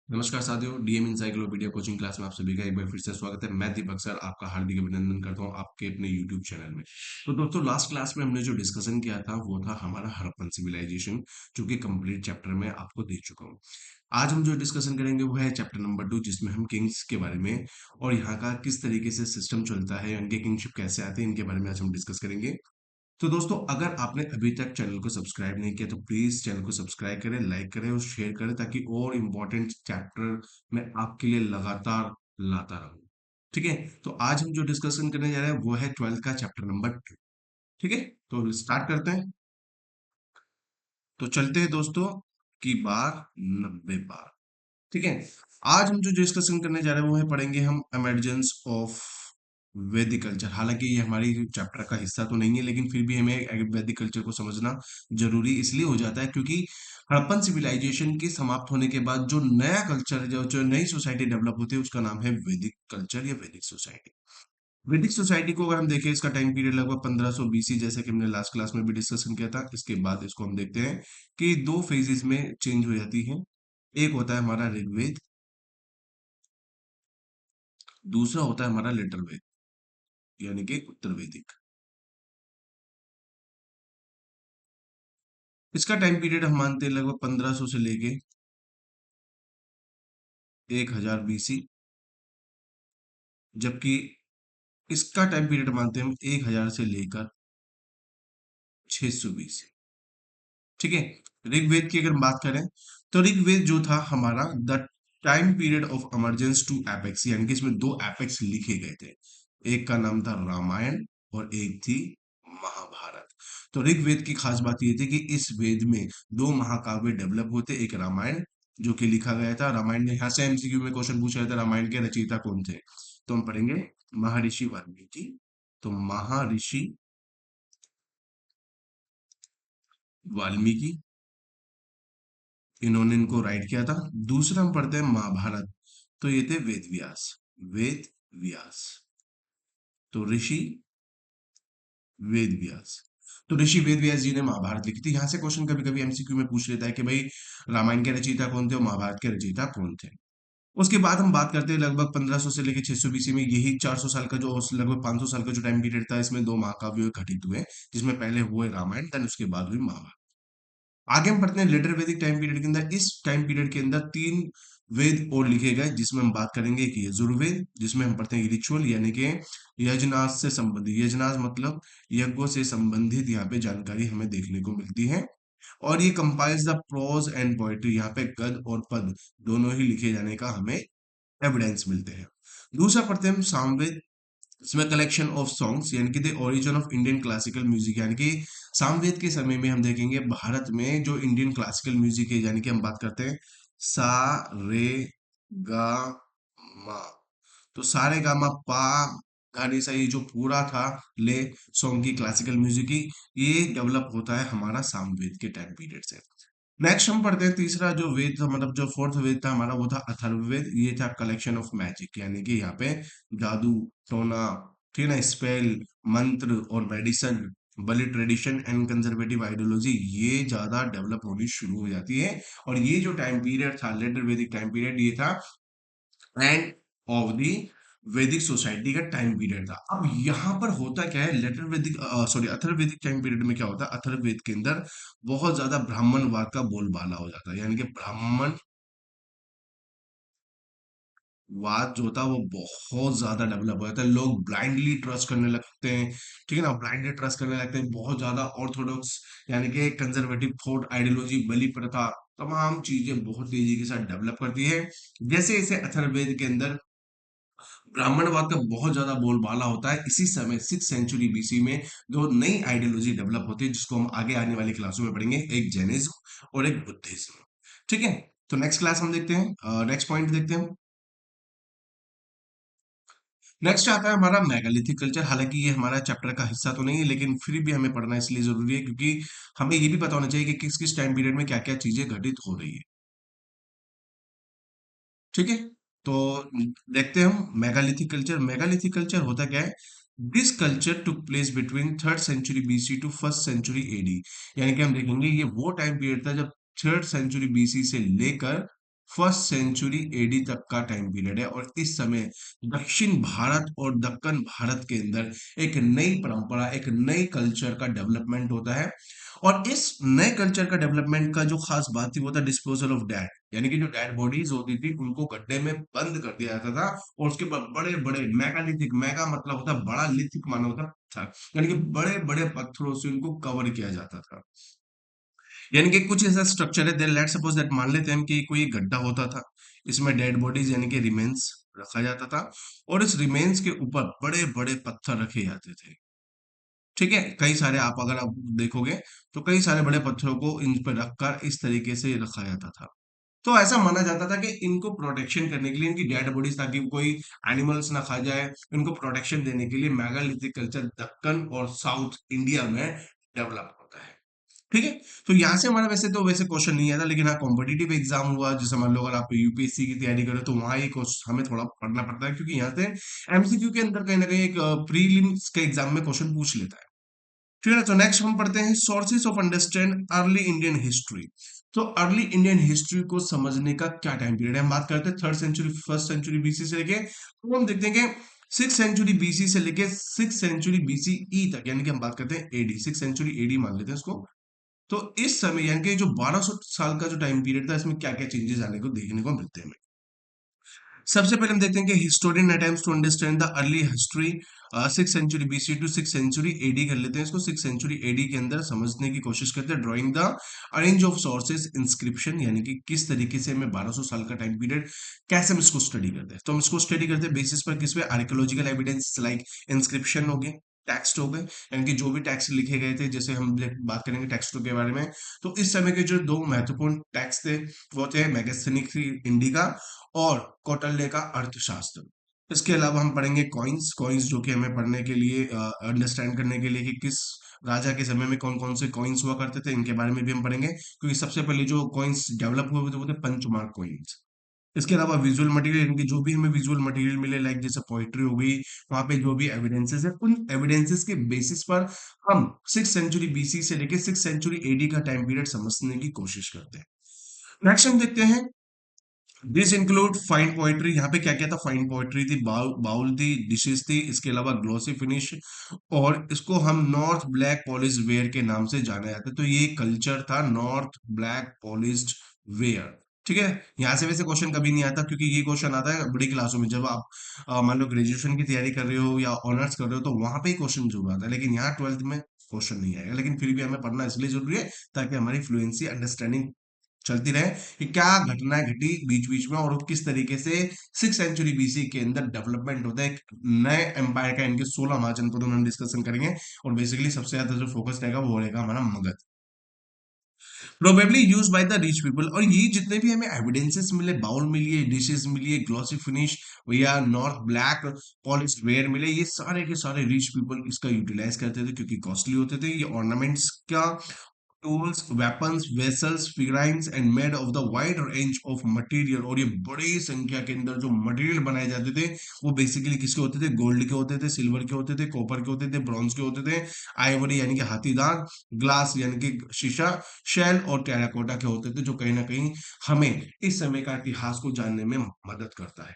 नमस्कार साथियों, DM encyclopedia coaching class में आप सभी का एक बार फिर से स्वागत है। मैं दीपक सर आपका हार्दिक अभिनंदन करता हूं आपके अपने यूट्यूब चैनल में। तो दोस्तों, लास्ट क्लास में हमने जो डिस्कशन किया था वो था हमारा हड़प्पन सिविलाइजेशन, जो कि कंप्लीट चैप्टर में आपको दे चुका हूं। आज हम जो डिस्कशन करेंगे वो है चैप्टर नंबर 2, जिसमें हम किंग्स के बारे में और यहाँ का किस तरीके से सिस्टम चलता है, इनके किंगशिप कैसे आते हैं, इनके बारे में आज हम डिस्कस करेंगे। तो दोस्तों, अगर आपने अभी तक चैनल को सब्सक्राइब नहीं किया तो प्लीज चैनल को सब्सक्राइब करें, लाइक करें और शेयर करें, ताकि और इम्पोर्टेंट चैप्टर मैं आपके लिए लगातार लाता रहूं। ठीक है, तो आज हम जो डिस्कशन करने जा रहे हैं वो है 12th का चैप्टर नंबर 2। ठीक है, तो स्टार्ट करते हैं। तो चलते हैं दोस्तों की बार 90 बार। ठीक है, आज हम जो डिस्कशन करने जा रहे हैं वो है, पढ़ेंगे हम एमर्जेंस ऑफ वैदिक कल्चर। हालांकि ये हमारी चैप्टर का हिस्सा तो नहीं है, लेकिन फिर भी हमें वैदिक कल्चर को समझना जरूरी इसलिए हो जाता है क्योंकि हड़प्पन सिविलाइजेशन के समाप्त होने के बाद जो नया कल्चर, जो जो नई सोसाइटी डेवलप होती है, उसका नाम है वैदिक कल्चर या वैदिक सोसाइटी। वैदिक सोसाइटी को अगर हम देखें, इसका टाइम पीरियड लगभग 1500 बीसी, जैसे कि हमने लास्ट क्लास में भी डिस्कशन किया था। इसके बाद इसको हम देखते हैं कि दो फेजेस में चेंज हो जाती है। एक होता है हमारा ऋग्वेद, दूसरा होता है हमारा लेटर वेद, यानी कि उत्तर वैदिक। इसका टाइम पीरियड हम मानते हैं लगभग 1500 से लेके 1000 बीसी, जबकि इसका टाइम पीरियड मानते हैं हम 1000 से लेकर 600 बीसी। ठीक है, ऋग्वेद की अगर बात करें तो ऋग्वेद जो था हमारा the time period of emergence to apex, यानी कि इसमें दो एपेक्स लिखे गए थे। एक का नाम था रामायण और एक थी महाभारत। तो ऋग्वेद की खास बात ये थी कि इस वेद में दो महाकाव्य डेवलप होते। एक रामायण जो कि लिखा गया था, रामायण में यहाँ से एमसीक्यू में क्वेश्चन पूछा जाता है, रामायण के रचयिता कौन थे? तो हम पढ़ेंगे महर्षि वाल्मीकि। तो महर्षि वाल्मीकि, इन्होंने इनको राइट किया था। दूसरा हम पढ़ते हैं महाभारत। तो ये थे वेद व्यास। वेद व्यास, तो ऋषि वेद व्यास। तो ऋषि वेद व्यास जी ने महाभारत लिखी थी। यहाँ से क्वेश्चन कभी कभी एमसीक्यू में पूछ लेता है कि भाई, रामायण के रचयिता कौन थे और महाभारत के रचयिता कौन थे। उसके बाद हम बात करते हैं लगभग 1500 से लेकर 600 बीसी में, यही 400 साल का जो लगभग 500 साल का जो टाइम पीरियड था, इसमें दो महाकाव्य घटित हुए, जिसमें पहले हुए रामायण, देन उसके बाद हुई महाभारत। आगे हम पढ़ते हैं लेटर वैदिक टाइम पीरियड के अंदर। इस टाइम पीरियड के अंदर तीन वेद और लिखे गए, जिसमें हम बात करेंगे एक यजुर्वेद, जिसमें हम पढ़ते हैं रिचुअल, यानी कि यजनास से संबंधित, यजनास मतलब यज्ञों से संबंधित यहाँ पे जानकारी हमें देखने को मिलती है। और ये compiles the prose and poetry, यहाँ पे गद और पद दोनों ही लिखे जाने का हमें एविडेंस मिलते हैं। दूसरा पढ़ते हैं हम सामवेद। इसमें कलेक्शन ऑफ सॉन्ग्स, यानी कि the origin of Indian classical music, यानी कि सामवेद के समय में हम देखेंगे भारत में जो इंडियन क्लासिकल म्यूजिक है, यानी कि हम बात करते हैं सा रे गा मा। तो सारे गा मा पा गाने सा, ये जो पूरा था ले सॉन्ग की क्लासिकल म्यूजिक की, ये डेवलप होता है हमारा सामवेद के टाइम पीरियड से। नेक्स्ट हम पढ़ते हैं तीसरा जो वेद था, मतलब जो फोर्थ वेद था हमारा, वो था अथर्ववेद। ये था कलेक्शन ऑफ मैजिक, यानी कि यहाँ पे जादू टोना, ठीक है ना, स्पेल मंत्र और मेडिसन, बलि ट्रेडिशन एंड कंजर्वेटिव आइडियोलॉजी, ये ज्यादा डेवलप होनी शुरू हो जाती है। और ये जो टाइम पीरियड था, लेटर वैदिक टाइम पीरियड, ये था एंड ऑफ द वैदिक सोसाइटी का टाइम पीरियड था। अब यहाँ पर होता क्या है, लेटर वैदिक सॉरी अथर्ववैदिक टाइम पीरियड में क्या होता है, अथर्ववेद के अंदर बहुत ज्यादा ब्राह्मणवाद का बोलबाला हो जाता है, यानी कि ब्राह्मण वाद जो था वो बहुत ज्यादा डेवलप हो जाता है। लोग ब्लाइंडली ट्रस्ट करने लगते हैं, ठीक है ना, ब्लाइंडली ट्रस्ट करने लगते हैं। बहुत ज्यादा ऑर्थोडॉक्स, यानी कि कंजर्वेटिव थॉट आइडियोलॉजी, बलि प्रथा, तमाम चीजें बहुत तेजी के साथ डेवलप करती है। जैसे जैसे अथर्ववेद के अंदर ब्राह्मणवाद का बहुत ज्यादा बोलबाला होता है, इसी समय 6th सेंचुरी बीसी में दो नई आइडियोलॉजी डेवलप होती है, जिसको हम आगे आने वाली क्लासों में पढ़ेंगे, एक जैनिज्म और एक बुद्धिज्म। ठीक है, तो नेक्स्ट क्लास हम देखते हैं, नेक्स्ट पॉइंट देखते हैं। नेक्स्ट आता है हमारा मेगालिथिक कल्चर। हालांकि ये हमारा चैप्टर का हिस्सा तो नहीं है, लेकिन फिर भी हमें पढ़ना इसलिए जरूरी है क्योंकि हमें ये भी पता होना चाहिए कि किस किस टाइम पीरियड में क्या क्या चीजें घटित हो रही है। ठीक है, तो देखते हैं हम मेगालिथिक कल्चर। मेगालिथिक कल्चर होता क्या है, this culture took place between 3rd century BC to 1st century AD. यानी कि हम देखेंगे ये वो टाइम पीरियड था जब 3rd सेंचुरी बीसी से लेकर फर्स्ट सेंचुरी एडी तक का टाइम पीरियड है, और इस समय दक्षिण भारत और दक्कन भारत के अंदर एक नई परंपरा, एक नई कल्चर का डेवलपमेंट होता है। और इस नए कल्चर का डेवलपमेंट का जो खास बात थी वो था डिस्पोजल ऑफ डेड, यानी कि जो डेड बॉडीज होती थी उनको गड्ढे में बंद कर दिया जाता था, और उसके बाद बड़े बड़े मेगालिथिक, मेगा मतलब होता है बड़ा, लिथिक माना होता था, यानी कि बड़े बड़े पत्थरों से उनको कवर किया जाता था। यानी कि कुछ ऐसा स्ट्रक्चर है, लेट सपोज दैट, मान लेते हैं हम कि कोई एक गड्ढा होता था, इसमें डेड बॉडीज यानी कि रिमेन्स रखा जाता था, और इस रिमेन्स के ऊपर बड़े बड़े पत्थर रखे जाते थे। ठीक है, कई सारे, आप अगर आप देखोगे तो कई सारे बड़े पत्थरों को इन पर रखकर इस तरीके से रखा जाता था। तो ऐसा माना जाता था कि इनको प्रोटेक्शन करने के लिए, इनकी डेड बॉडीज, ताकि कोई एनिमल्स ना खा जाए, इनको प्रोटेक्शन देने के लिए मेगालिथिक कल्चर दक्कन और साउथ इंडिया में डेवलप होता है। ठीक है, तो यहाँ से हमारा वैसे तो वैसे क्वेश्चन नहीं आया था, लेकिन हाँ कॉम्पिटिटिव एग्जाम हुआ, जैसे मान लो अगर आप यूपीएससी की तैयारी करो तो वहाँ ये हमें थोड़ा पढ़ना पड़ता है, क्योंकि यहाँ से एमसीक्यू के अंदर कहीं ना कहीं एक प्रीलिम्स के एग्जाम में क्वेश्चन पूछ लेता है। ठीक है ना, तो नेक्स्ट हम पढ़ते हैं sources of understand early Indian history. तो अर्ली इंडियन हिस्ट्री को समझने का क्या टाइम पीरियड है, हम बात करते हैं third century, first century BC से लेके, तो हम देखते हैं कि सिक्स सेंचुरी बीसी से लेके सिक्स सेंचुरी बीसी ई तक, यानी कि हम बात करते हैं एडी, सिक्स सेंचुरी एडी मान लेते हैं इसको। तो इस समय यानी कि जो 1200 साल का जो टाइम पीरियड था, इसमें क्या क्या चेंजेस आने को देखने को मिलते हैं। सबसे पहले हम देखते हैं कि historian attempts to understand the early history, six century BC to six century AD कर लेते हैं इसको। सिक्स सेंचुरी एडी के अंदर समझने की कोशिश करते हैं, drawing the arrange of sources inscription, यानी कि किस तरीके से हमें 1200 साल का टाइम पीरियड कैसे हम इसको स्टडी करते हैं। तो हम इसको स्टडी करते हैं बेसिस पर, किस पे, आर्कियोलॉजिकल एविडेंस लाइक इंस्क्रिप्शन हो गए, टेक्स्ट हो गए, यानी कि जो भी टेक्स्ट लिखे गए थे, जैसे हम बात करेंगे टेक्स्टों के बारे में, तो इस समय के जो दो महत्वपूर्ण टेक्स्ट थे वो थे मैगस्थनीक इंडिका और कौटिल्य का अर्थशास्त्र। इसके अलावा हम पढ़ेंगे कॉइन्स, कॉइन्स जो कि हमें पढ़ने के लिए, अंडरस्टैंड करने के लिए कि किस राजा के समय में कौन कौन से कॉइन्स हुआ करते थे, इनके बारे में भी हम पढ़ेंगे, क्योंकि सबसे पहले जो कॉइन्स डेवलप हुए थे वो थे पंचमार्क कॉइन्स। इसके अलावा विजुअल मटेरियल, इनकी जो भी हमें विजुअल मटेरियल मिले, लाइक जैसे पोइट्री हो गई, वहां पे जो भी एविडेंसेस है, उन एविडेंसेस के बेसिस पर हम सिक्स सेंचुरी बीसी से लेकर सिक्स सेंचुरी एडी का टाइम पीरियड समझने की कोशिश करते हैं। नेक्स्ट हम देखते हैं, दिस इंक्लूड फाइन पोएट्री। यहाँ पे क्या क्या था, फाइन पोएट्री थी, बाउल थी, डिशेस थी, इसके अलावा ग्लॉसी फिनिश, और इसको हम नॉर्थ ब्लैक पॉलिश वेयर के नाम से जाना जाता है। तो ये कल्चर था नॉर्थ ब्लैक पॉलिश्ड वेयर। ठीक है, यहाँ से वैसे क्वेश्चन कभी नहीं आता, क्योंकि ये क्वेश्चन आता है बड़ी क्लासों में, जब आप मान लो ग्रेजुएशन की तैयारी कर रहे हो या ऑनर्स कर रहे हो, तो वहां पे ही क्वेश्चन जरूर आता है, लेकिन यहाँ ट्वेल्थ में क्वेश्चन नहीं आएगा। लेकिन फिर भी हमें पढ़ना इसलिए जरूरी है ताकि हमारी फ्लुएंसी, अंडरस्टैंडिंग चलती रहे कि क्या घटनाएं घटी बीच बीच में, और वो किस तरीके से सिक्स सेंचुरी बीसी के अंदर डेवलपमेंट होता है एक नए एम्पायर का। इनके 16 महाजनपदों में हम डिस्कशन करेंगे, और बेसिकली सबसे ज्यादा जो फोकस रहेगा वो रहेगा हमारा Magadh, probably use by the rich people. और ये जितने भी हमें एविडेंसेस मिले, बाउल मिली है, डिशेस मिली है, ग्लॉसी फिनिश या नॉर्थ ब्लैक पॉलिश वेयर मिले, ये सारे के सारे रिच पीपल इसका यूटिलाइज करते थे, क्योंकि कॉस्टली होते थे। ये ऑर्नामेंट्स का, tools, weapons, vessels, figurines and made of the wide range of material, और ये बड़ी संख्या के अंदर जो मटेरियल बनाए जाते थे वो बेसिकली किसके होते थे, गोल्ड के होते थे, सिल्वर के होते थे, कॉपर के होते थे, ब्रॉन्ज के होते थे, आइवरी यानी कि हाथी दांत, ग्लास यानी कि शीशा, शेल और टेराकोटा के होते थे, जो कहीं ना कहीं हमें इस समय का इतिहास को जानने में मदद करता है।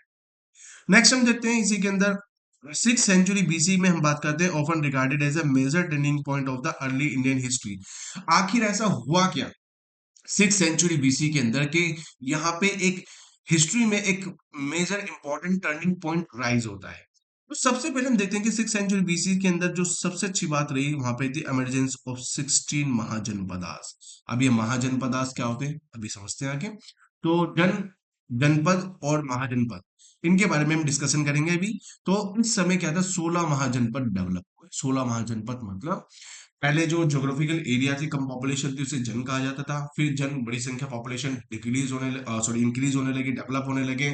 नेक्स्ट हम देखते हैं इसी के अंदर, सिक्स सेंचुरी बीसी में हम बात करते हैं, often regarded as a major turning point of the early Indian history. आखिर ऐसा हुआ क्या सिक्स सेंचुरी बीसी के अंदर के यहाँ पे एक हिस्ट्री में एक major important turning point rise होता है। तो सबसे पहले हम देखते हैं कि सिक्स सेंचुरी बीसी के अंदर जो सबसे अच्छी बात रही वहां पे थी एमरजेंस ऑफ 16 महाजनपदास। अब ये महाजनपदास क्या होते हैं अभी समझते हैं आगे। तो जनपद और महाजनपद, इनके बारे में हम डिस्कशन करेंगे अभी। तो इस समय क्या था, 16 महाजनपद डेवलप हुए। 16 महाजनपद मतलब पहले जो ज्योग्राफिकल एरिया थी, कम पॉपुलेशन थी, उसे जन कहा जाता था। फिर जन बढ़ी संख्या, पॉपुलेशन डिक्रीज होने, सॉरी इंक्रीज होने लगी, डेवलप होने लगे,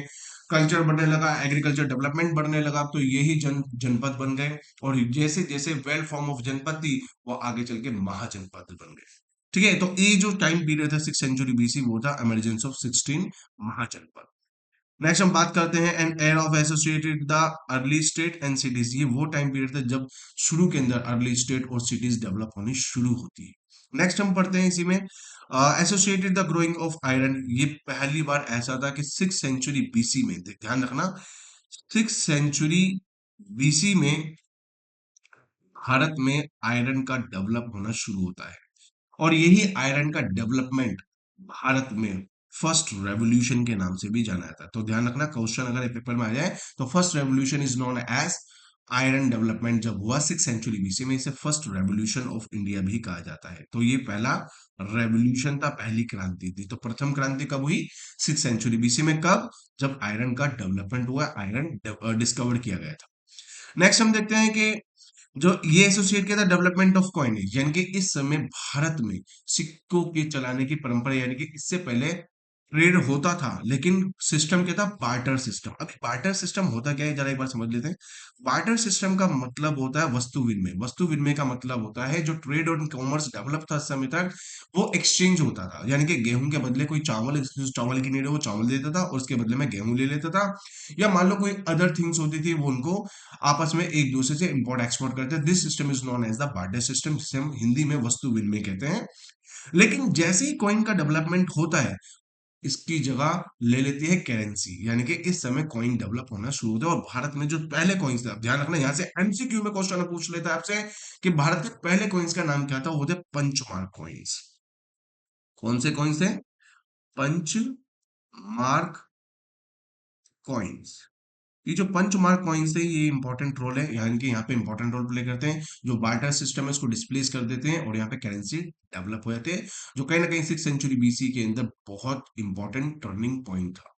कल्चर बढ़ने लगा, एग्रीकल्चर डेवलपमेंट बढ़ने लगा, तो यही जनपद बन गए। और जैसे जैसे वेल फॉर्म ऑफ जनपद थी वो आगे चल के महाजनपद बन गए। ठीक है, तो ये जो टाइम पीरियड था सिक्स सेंचुरी बीसी, वो था एमरजेंस ऑफ 16 महाजनपद। नेक्स्ट हम बात करते हैं an era of associated the early state and cities. ये वो टाइम पीरियड था जब शुरू के अंदर अर्ली स्टेट और सिटीज डेवलप होनी शुरू होती है। नेक्स्ट हम पढ़ते हैं इसी में associated the growing of iron. ये पहली बार ऐसा था कि 6th सेंचुरी बीसी में, ध्यान रखना, 6th सेंचुरी बीसी में भारत में आयरन का डेवलप होना शुरू होता है। और यही आयरन का डेवलपमेंट भारत में फर्स्ट रेवोल्यूशन के नाम से भी जाना जाता है। तो ध्यान रखना, क्वेश्चन अगर पेपर में आ जाए तो first revolution is known as iron development. जब हुआ 6th सेंचुरी बीसी में, इसे फर्स्ट रेवोल्यूशन ऑफ इंडिया भी कहा जाता है। तो ये पहला रेवोल्यूशन था, पहली क्रांति थी। तो प्रथम क्रांति कब हुई? 6th सेंचुरी बीसी में। कब? जब आयरन का डेवलपमेंट हुआ, आयरन डिस्कवर किया गया था। नेक्स्ट हम देखते हैं कि जो ये एसोसिएट किया था डेवलपमेंट ऑफ कॉइनेज, यानी कि इस समय भारत में सिक्कों के चलाने की परंपरा, यानी कि इससे पहले ट्रेड होता था, लेकिन सिस्टम क्या था? Barter system. अभी बार्टर सिस्टम होता क्या है, जरा एक बार समझ लेते हैं। बार्टर सिस्टम का मतलब होता है वस्तु विनिमय। वस्तु विनिमय का मतलब होता है जो ट्रेड और कॉमर्स डेवलप था उस समय तक, वो एक्सचेंज होता था। यानी कि गेहूं के बदले कोई चावल, चावल की नीड है वो चावल देता था और उसके बदले में गेहूं ले लेता था। या मान लो कोई अदर थिंग्स होती थी, वो उनको आपस में एक दूसरे से इंपोर्ट एक्सपोर्ट करते हैं। This system is known as the barter system, जिसे हम हिंदी में वस्तु विनिमय कहते हैं। लेकिन जैसे ही कॉइन का डेवलपमेंट होता है, इसकी जगह ले लेती है करेंसी, यानी कि इस समय कॉइन डेवलप होना शुरू होता है। और भारत में जो पहले कॉइन्स थे, आप ध्यान रखना, यहां से एमसीक्यू में क्वेश्चन पूछ लेता है आपसे कि भारत के पहले कॉइन्स का नाम क्या था? वो थे पंचमार्क कॉइन्स। कौन से कॉइन्स थे? Punch mark coins. ये जो पंच मार्क कॉइन्स थे, ये इंपॉर्टेंट रोल है, यानी कि यहाँ पे इंपॉर्टेंट रोल प्ले करते हैं। जो बार्टर सिस्टम है उसको डिस्प्लेस कर देते हैं और यहाँ पे करेंसी डेवलप हो जाते हैं, जो कहीं ना कहीं 6th सेंचुरी बीसी के अंदर बहुत इंपॉर्टेंट टर्निंग पॉइंट था।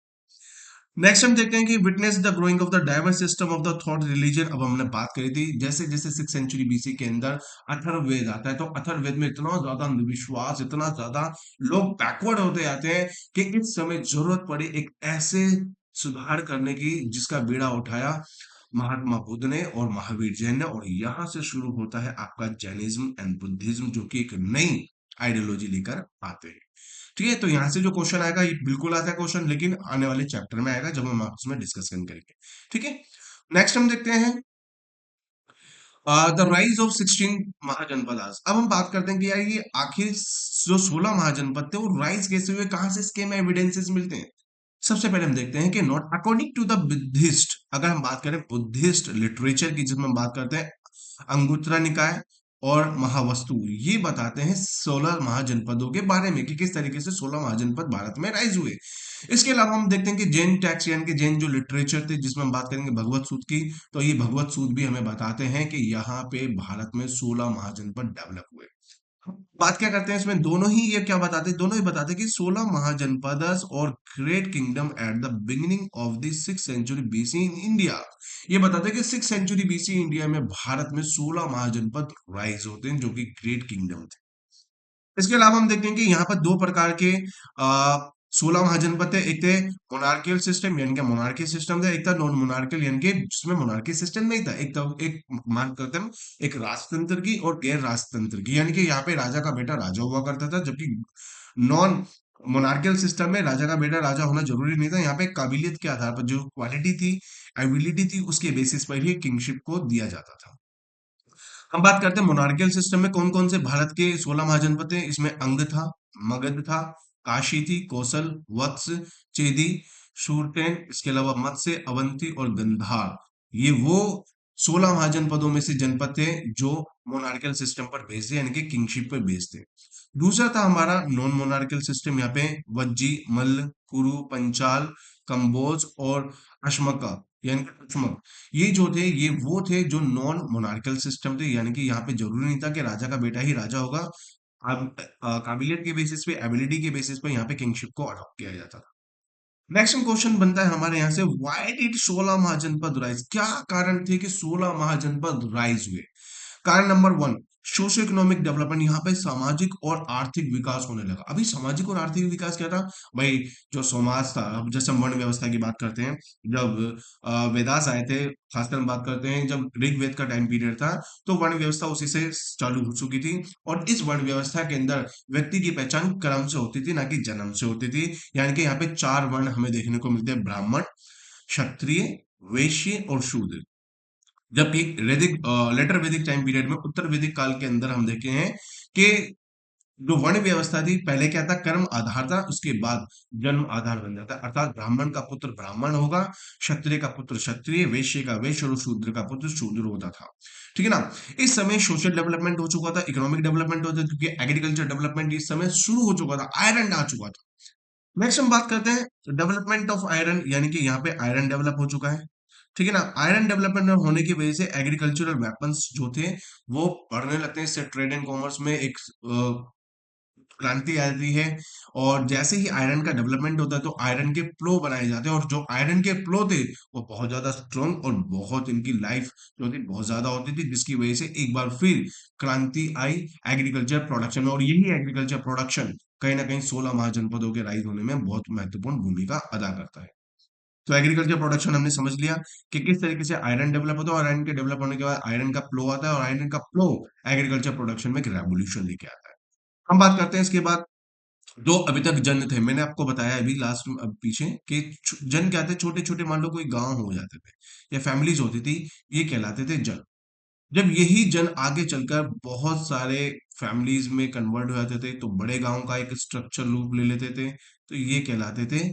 नेक्स्ट हम देखते हैं कि witness the growing of the diverse system of the thought religion. अब हमने बात करी थी, जैसे जैसे 6th सेंचुरी बीसी के अंदर अथर्ववेद आता है, तो अथर्ववेद में इतना ज्यादा अंधविश्वास, इतना ज्यादा लोग बैकवर्ड होते जाते हैं कि इस समय जरूरत पड़ी एक ऐसे सुधार करने की जिसका बीड़ा उठाया महात्मा बुद्ध ने और महावीर जैन ने। और यहां से शुरू होता है आपका जैनिज्म एंड बुद्धिज्म, जो कि एक नई आइडियोलॉजी लेकर आते हैं। ठीक है, तो यहां से जो क्वेश्चन आएगा, ये बिल्कुल आता है क्वेश्चन, लेकिन आने वाले चैप्टर में आएगा जब हम आपस में डिस्कशन करेंगे। ठीक है, नेक्स्ट हम देखते हैं द राइज ऑफ 16 महाजनपद। अब हम बात करते हैं कि यार ये आखिर जो 16 महाजनपद थे वो राइज कैसे हुए, कहां से इसके में एविडेंसेस मिलते हैं। सबसे पहले हम देखते हैं कि not according to the Buddhist, अगर हम बात करें बुद्धिस्ट लिटरेचर की जिसमें हम बात करते हैं, अंगुत्तरा निकाय और महावस्तु, ये बताते हैं 16 महाजनपदों के बारे में कि किस तरीके से 16 महाजनपद भारत में राइज हुए। इसके अलावा हम देखते हैं कि जैन टेक्स्ट, यानी कि जैन जो लिटरेचर थे, जिसमें हम बात करेंगे भगवत सूत की, तो ये भगवत सूत भी हमें बताते हैं कि यहाँ पे भारत में 16 महाजनपद डेवलप हुए। बात क्या करते हैं इसमें, दोनों ही ये क्या बताते हैं, दोनों ही बताते हैं कि 16 महाजनपद और great kingdom at the beginning of the 6th century BC in India. ये बताते हैं कि 6th सेंचुरी बीसी इंडिया में भारत में 16 महाजनपद राइज होते हैं, जो कि ग्रेट किंगडम थे। इसके अलावा हम देखते हैं कि यहाँ पर दो प्रकार के आ, 16 महाजनपद थे। एक थे मोनार्कियल सिस्टम, यानी कि मोनार्की सिस्टम था। एक था नॉन मोनार्कियल, यानी कि जिसमें मोनार्की सिस्टम नहीं था। एक था, एक मान करते हैं एक राजतंत्र की और गैर राजतंत्र की, यानी कि यहाँ पे राजा का बेटा राजा हुआ करता था, जबकि नॉन मोनार्कियल सिस्टम में राजा का बेटा राजा होना जरूरी नहीं था। यहाँ पे काबिलियत के आधार पर, जो क्वालिटी थी, एबिलिटी थी, उसके बेसिस पर ही किंगशिप को दिया जाता था। हम बात करते हैं मोनार्कियल सिस्टम में कौन कौन से भारत के 16 महाजनपद थे। इसमें अंग था, मगध था, काशी थी, कौशल, वत्स, चेदी, शूरसेन, इसके अलावा मत्स्य, अवंती और गंधार। ये वो 16 महाजनपदों में से जनपद थे जो मोनार्कियल सिस्टम पर बेस्ड थे, यानी कि किंगशिप पर बेस्ड थे। दूसरा था हमारा नॉन मोनार्कियल सिस्टम। यहाँ पे वज्जी, मल्ल, कुरु, पंचाल, कंबोज और अश्मका, यानी कि अश्मक, ये जो थे, ये वो थे जो नॉन मोनार्कल सिस्टम थे, यानी कि यहाँ पे जरूरी नहीं था कि राजा का बेटा ही राजा होगा। अब काबिलियत के बेसिस पे, एबिलिटी के बेसिस पे यहाँ पे किंगशिप को अडॉप्ट किया जाता था। नेक्स्ट क्वेश्चन बनता है हमारे यहाँ से, व्हाई डिड 16 महाजनपद राइज? क्या कारण थे कि 16 महाजनपद राइज हुए? कारण number one, socio economic development. यहाँ पे सामाजिक और आर्थिक विकास होने लगा। अभी सामाजिक और आर्थिक विकास क्या था भाई? जो समाज था, अब जैसे हम वर्ण व्यवस्था की बात करते हैं, जब वेदास आए थे, खासकर हम बात करते हैं जब ऋग्वेद का टाइम पीरियड था, तो वर्ण व्यवस्था उसी से चालू हो चुकी थी। और इस वर्ण व्यवस्था के अंदर व्यक्ति की पहचान कर्म से होती थी, ना कि जन्म से होती थी। यानी कि यहाँ पे 4 वर्ण हमें देखने को मिलते हैं, ब्राह्मण, क्षत्रिय, वैश्य और शूद्र। जबकि वैदिक लेटर वैदिक टाइम पीरियड में, उत्तर वैदिक काल के अंदर हम देखे हैं कि जो वर्ण व्यवस्था थी, पहले क्या था, कर्म आधार था, उसके बाद जन्म आधार बन जाता है। अर्थात ब्राह्मण का पुत्र ब्राह्मण होगा, क्षत्रिय का पुत्र क्षत्रिय, वैश्य का वैश्य और शूद्र का पुत्र शूद्र होता था। ठीक है ना। इस समय सोशल डेवलपमेंट हो चुका था, इकोनॉमिक डेवलपमेंट हो चुका था, क्योंकि एग्रीकल्चर डेवलपमेंट इस समय शुरू हो चुका था, आयरन आ चुका था। नेक्स्ट हम बात करते हैं डेवलपमेंट ऑफ आयरन, यानी कि यहाँ पे आयरन डेवलप हो चुका है। ठीक है ना। आयरन डेवलपमेंट होने की वजह से एग्रीकल्चरल वेपन्स जो थे वो बढ़ने लगते हैं। इससे ट्रेड एंड कॉमर्स में एक क्रांति आती है। और जैसे ही आयरन का डेवलपमेंट होता है तो आयरन के प्लो बनाए जाते हैं, और जो आयरन के प्लो थे वो बहुत ज्यादा स्ट्रॉन्ग और बहुत इनकी लाइफ जो थी बहुत ज्यादा होती थी, जिसकी वजह से एक बार फिर क्रांति आई एग्रीकल्चर प्रोडक्शन में। और यही एग्रीकल्चर प्रोडक्शन कहीं ना कहीं 16 महाजनपदों के राइज होने में बहुत महत्वपूर्ण भूमिका अदा करता है। तो एग्रीकल्चर प्रोडक्शन हमने समझ लिया कि किस तरीके से आयरन डेवलप होता है, और आयरन के डेवलप होने के बाद आयरन का फ्लो आता है, और आयरन का फ्लो एग्रीकल्चर प्रोडक्शन में एक रेवोल्यूशन लेके आता है। हम बात करते हैं इसके बाद जो अभी तक जन थे, मैंने आपको बताया अभी लास्ट पीछे कि जन क्या थे, छोटे छोटे मान लो कोई गांव हो जाते थे या फैमिलीज होती थी, ये कहलाते थे जन। जब यही जन आगे चलकर बहुत सारे फैमिलीज में कन्वर्ट हो जाते थे तो बड़े गांव का एक स्ट्रक्चर रूप ले लेते थे, तो ये कहलाते थे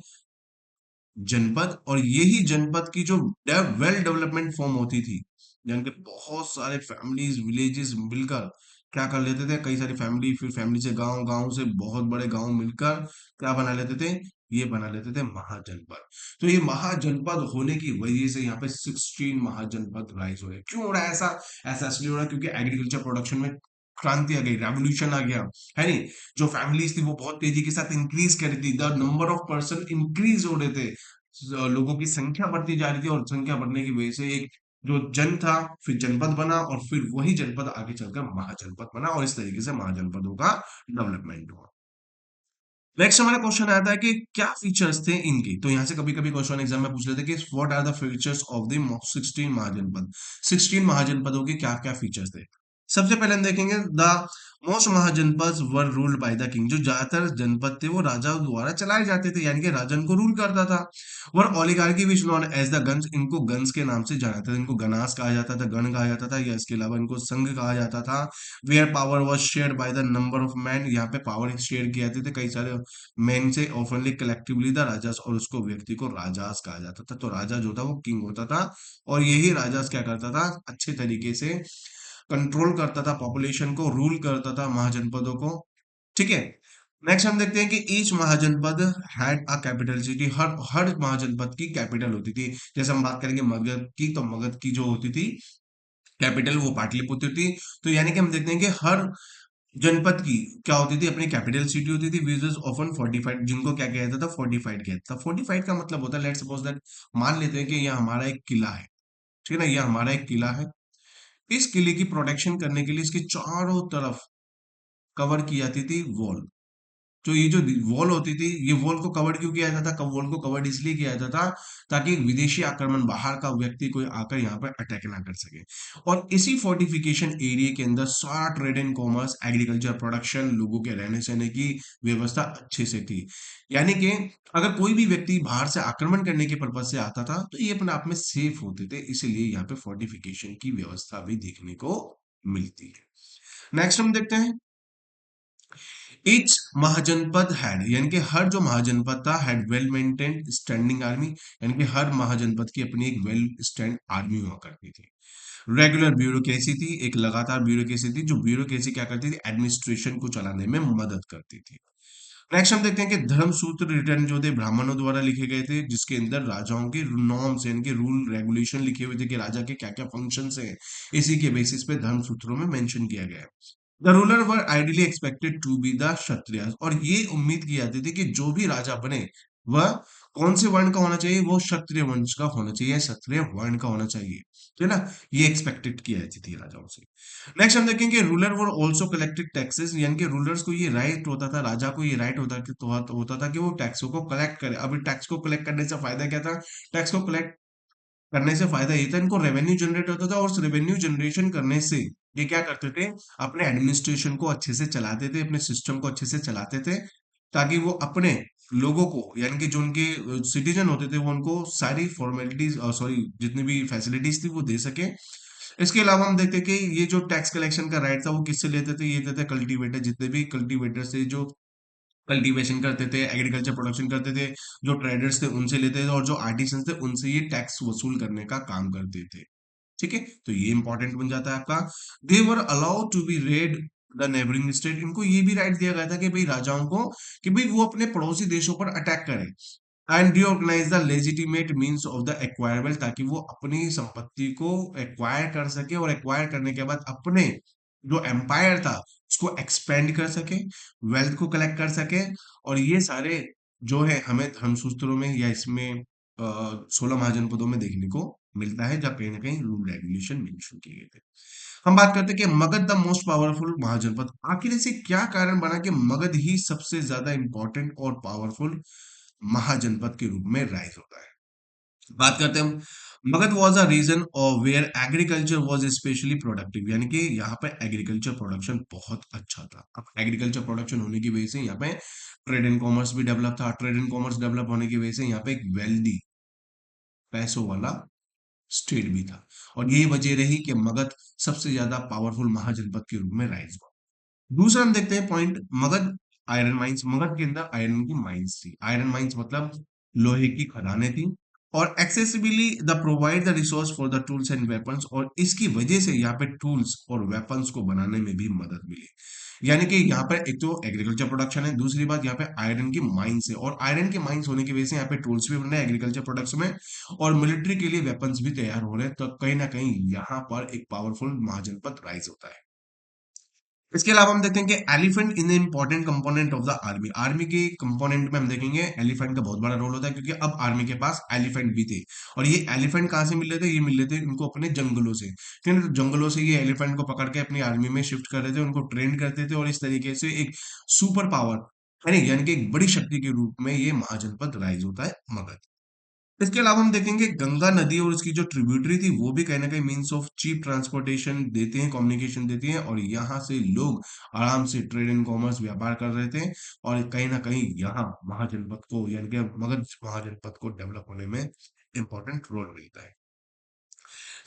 जनपद। और यही जनपद की जो वेल डेवलपमेंट फॉर्म होती थी, यानी कि बहुत सारे फैमिलीज विलेजेस मिलकर क्या कर लेते थे, कई सारी फैमिली, फिर फैमिली से गांव, गांव से बहुत बड़े गांव मिलकर क्या बना लेते थे, ये बना लेते थे महाजनपद। तो ये महाजनपद होने की वजह से यहाँ पे 16 महाजनपद राइज हुए। क्यों हो रहा है ऐसा? ऐसा इसलिए हो रहा है क्योंकि एग्रीकल्चर प्रोडक्शन में क्रांति आ गई, रेवोल्यूशन आ गया, है नहीं। जो फैमिलीज थी वो बहुत तेजी के साथ इंक्रीज कर रही थी, the number of person increase हो रहे थे, लोगों की संख्या बढ़ती जा रही थी, और संख्या बढ़ने की वजह से एक जो जन था फिर जनपद बना, और फिर वही जनपद आगे चलकर महाजनपद बना, और इस तरीके से महाजनपदों का डेवलपमेंट हुआ। नेक्स्ट हमारा क्वेश्चन आता है कि क्या फीचर्स थे इनके। तो यहाँ से कभी कभी क्वेश्चन एग्जाम में पूछ लेते हैं कि what are the features of the 16 mahajanapada. 16 महाजनपदों के क्या क्या फीचर्स थे। सबसे पहले हम देखेंगे the most mahajanapada were ruled by the king. जो ज्यादातर जनपद थे वो राजा द्वारा चलाए जाते थे, यानी कि राजा इनको रूल करता था। Were oligarchy which known as the ganas. इनको गन्स के नाम से जाना जाता था, इनको गनास कहा जाता था, गण कहा जाता था, या इसके अलावा इनको संघ कहा जाता था। Where power was share by the number of man. यहाँ पे पावर शेयर किए जाते थे कई सारे मैन से, ऑफनली कलेक्टिवली द राजास। और उसको व्यक्ति को राजास कहा जाता था। तो राजा जो था वो किंग होता था, और यही राजास क्या करता था, अच्छे तरीके से कंट्रोल करता था पॉपुलेशन को, रूल करता था महाजनपदों को। ठीक है। नेक्स्ट हम देखते हैं कि each mahajanapada had a capital city. हर हर महाजनपद की कैपिटल होती थी। जैसे हम बात करेंगे मगध की, तो मगध की जो होती थी कैपिटल वो पाटलिपुत्र थी। तो यानी कि हम देखते हैं कि हर जनपद की क्या होती थी, अपनी कैपिटल सिटी होती थी, विच वाज ऑफन फोर्टिफाइड, जिनको क्या किया जाता था, फोर्टिफाइड किया जाता था। फोर्टिफाइड का मतलब होता है, लेट्स सपोज दैट, मान लेते हैं कि यह हमारा एक किला है। ठीक है ना, यह हमारा एक किला है। इस किले की प्रोटेक्शन करने के लिए इसके चारों तरफ कवर की जाती थी वॉल। तो ये जो वॉल होती थी, ये वॉल को कवर क्यों किया जाता था, वॉल को कवर्ड इसलिए किया जाता था ताकि विदेशी आक्रमण, बाहर का व्यक्ति कोई आकर यहाँ पर अटैक ना कर सके। और इसी फोर्टिफिकेशन एरिया के अंदर सारा trade and commerce, agriculture production, लोगों के रहने सहने की व्यवस्था अच्छे से थी। यानी कि अगर कोई भी व्यक्ति बाहर से आक्रमण करने के पर्पज से आता था तो ये अपने आप में सेफ होते थे, इसीलिए यहाँ पे फोर्टिफिकेशन की व्यवस्था भी देखने को मिलती है। नेक्स्ट हम देखते हैं, ईच महाजनपद हैड, यानी कि हर जो महाजनपद था, had well maintained standing army. यानी कि हर महाजनपद की अपनी एक वेल स्टैंड आर्मी हुआ करती थी। रेगुलर ब्यूरोक्रेसी थी, एक लगातार ब्यूरोक्रेसी थी। जो ब्यूरोक्रेसी क्या करती थी, एडमिनिस्ट्रेशन को चलाने में मदद करती थी। नेक्स्ट हम देखते हैं कि धर्म सूत्र रिटर्न जो थे ब्राह्मणों द्वारा लिखे गए थे, जिसके अंदर राजाओं के नॉर्म्स यानी कि रूल रेगुलेशन लिखे हुए थे कि राजा के क्या क्या फंक्शंस हैं। इसी के बेसिस पे धर्म सूत्रों में मेंशन किया गया है। The ruler were ideally expected to be the Kshatriya. और ये उम्मीद की जाती थी कि जो भी राजा बने वह कौन से वर्ण का होना चाहिए, वो क्षत्रिय वंश का होना चाहिए, क्षत्रिय वर्ण का होना चाहिए। है ना। ये एक्सपेक्टेड की जाती थी राजाओं से। नेक्स्ट हम देखेंगे ruler were also collected taxes. यानी कि रूलर्स को ये राइट होता था, राजा को ये राइट होता था कि वो टैक्सों को कलेक्ट करे। अभी टैक्स को कलेक्ट करने से फायदा क्या था, टैक्स को कलेक्ट करने से फायदा ये था, इनको रेवेन्यू जनरेट होता था, और उस रेवेन्यू जनरेशन करने से ये क्या करते थे, अपने एडमिनिस्ट्रेशन को अच्छे से चलाते थे, अपने सिस्टम को अच्छे से चलाते थे, ताकि वो अपने लोगों को, यानी कि जो उनके सिटीजन होते थे, वो उनको सारी फॉर्मेलिटीज, सॉरी, जितनी भी फैसिलिटीज थी वो दे सके। इसके अलावा हम देखते हैं कि ये जो टैक्स कलेक्शन का राइट था वो किससे लेते थे, ये लेते थे कल्टीवेटर, जितने भी कल्टीवेटर से जो कल्टीवेशन करते थे, एग्रीकल्चर प्रोडक्शन करते थे, जो ट्रेडर्स थे उनसे लेते थे, और जो आर्टिसन थे उनसे ये टैक्स वसूल करने का काम करते थे। ठीक है, तो ये इंपॉर्टेंट बन जाता है आपका। They were allowed to be raid the neighbouring state, इनको ये भी राइट दिया गया था कि भाई राजाओं को, कि भाई वो अपने पड़ोसी देशों पर अटैक करें, and recognize the legitimate means of the acquirement, ताकि वो अपनी संपत्ति को एक्वायर कर सके, और एक्वायर करने के बाद अपने जो एम्पायर था उसको एक्सपेंड कर सके, वेल्थ को कलेक्ट कर सके। और ये सारे जो है हमें धर्मसूत्रों में या इसमें 16 महाजनपदों में देखने को मिलता है, जहाँ कहीं ना कहीं रूल रेगुलेशन मेंशन किए गए थे। हम बात करते हैं कि मगध द मोस्ट पावरफुल महाजनपद, आखिर ऐसे क्या कारण बना कि मगध ही सबसे ज्यादा इंपॉर्टेंट और पावरफुल महाजनपद के रूप में राइज होता है। बात करते हैं हम, मगध वॉज अ रीजन और where agriculture was specially productive, यानी कि यहाँ पे एग्रीकल्चर प्रोडक्शन बहुत अच्छा था। अब एग्रीकल्चर प्रोडक्शन होने की वजह से यहाँ पे ट्रेड एंड कॉमर्स भी डेवलप था, ट्रेड एंड कॉमर्स डेवलप होने की वजह से यहाँ पे एक वेल्दी, पैसों वाला स्टेट भी था, और यही वजह रही कि मगध सबसे ज्यादा पावरफुल महाजनपद के रूप में राइज हुआ। दूसरा हम देखते हैं point, Magadh iron mines, Magadh के अंदर आयरन की माइंस थी। आयरन माइंस मतलब लोहे की खदानें थी, और accessibly the provide the resource for the tools and weapons, और इसकी वजह से यहाँ पे टूल्स और वेपन्स को बनाने में भी मदद मिली। यानी कि यहाँ पर एक तो एग्रीकल्चर प्रोडक्शन है, दूसरी बात यहाँ पे आयरन की माइंस है, और आयरन की माइंस होने की वजह से यहाँ पे टूल्स भी बन रहे हैं एग्रीकल्चर प्रोडक्ट्स में, और मिलिट्री के लिए वेपन्स भी तैयार हो रहे हैं, तो कहीं ना कहीं यहाँ पर एक पावरफुल महाजनपद राइज होता है। इसके अलावा हम देखते हैं कि elephant in important component of the army, army के कंपोनेंट में हम देखेंगे एलिफेंट का बहुत बड़ा रोल होता है, क्योंकि अब आर्मी के पास एलिफेंट भी थे, और ये एलिफेंट कहाँ से मिल रहे थे, ये मिल रहे थे इनको अपने जंगलों से, फिर जंगलों से ये एलिफेंट को पकड़ के अपनी आर्मी में शिफ्ट कर रहे थे, उनको ट्रेन करते थे, और इस तरीके से एक सुपर पावर, यानी कि एक बड़ी शक्ति के रूप में ये महाजनपद राइज होता है मगध। इसके अलावा हम देखेंगे गंगा नदी और उसकी जो ट्रिब्यूटरी थी वो भी कहीं ना कहीं मीन्स ऑफ चीप ट्रांसपोर्टेशन देते हैं, कम्युनिकेशन देती हैं, और यहाँ से लोग आराम से ट्रेड एंड कॉमर्स व्यापार कर रहे थे, और कहीं ना कहीं यहाँ महाजनपद को, यानी कि मगध महाजनपद को डेवलप होने में इंपॉर्टेंट रोल मिलता है।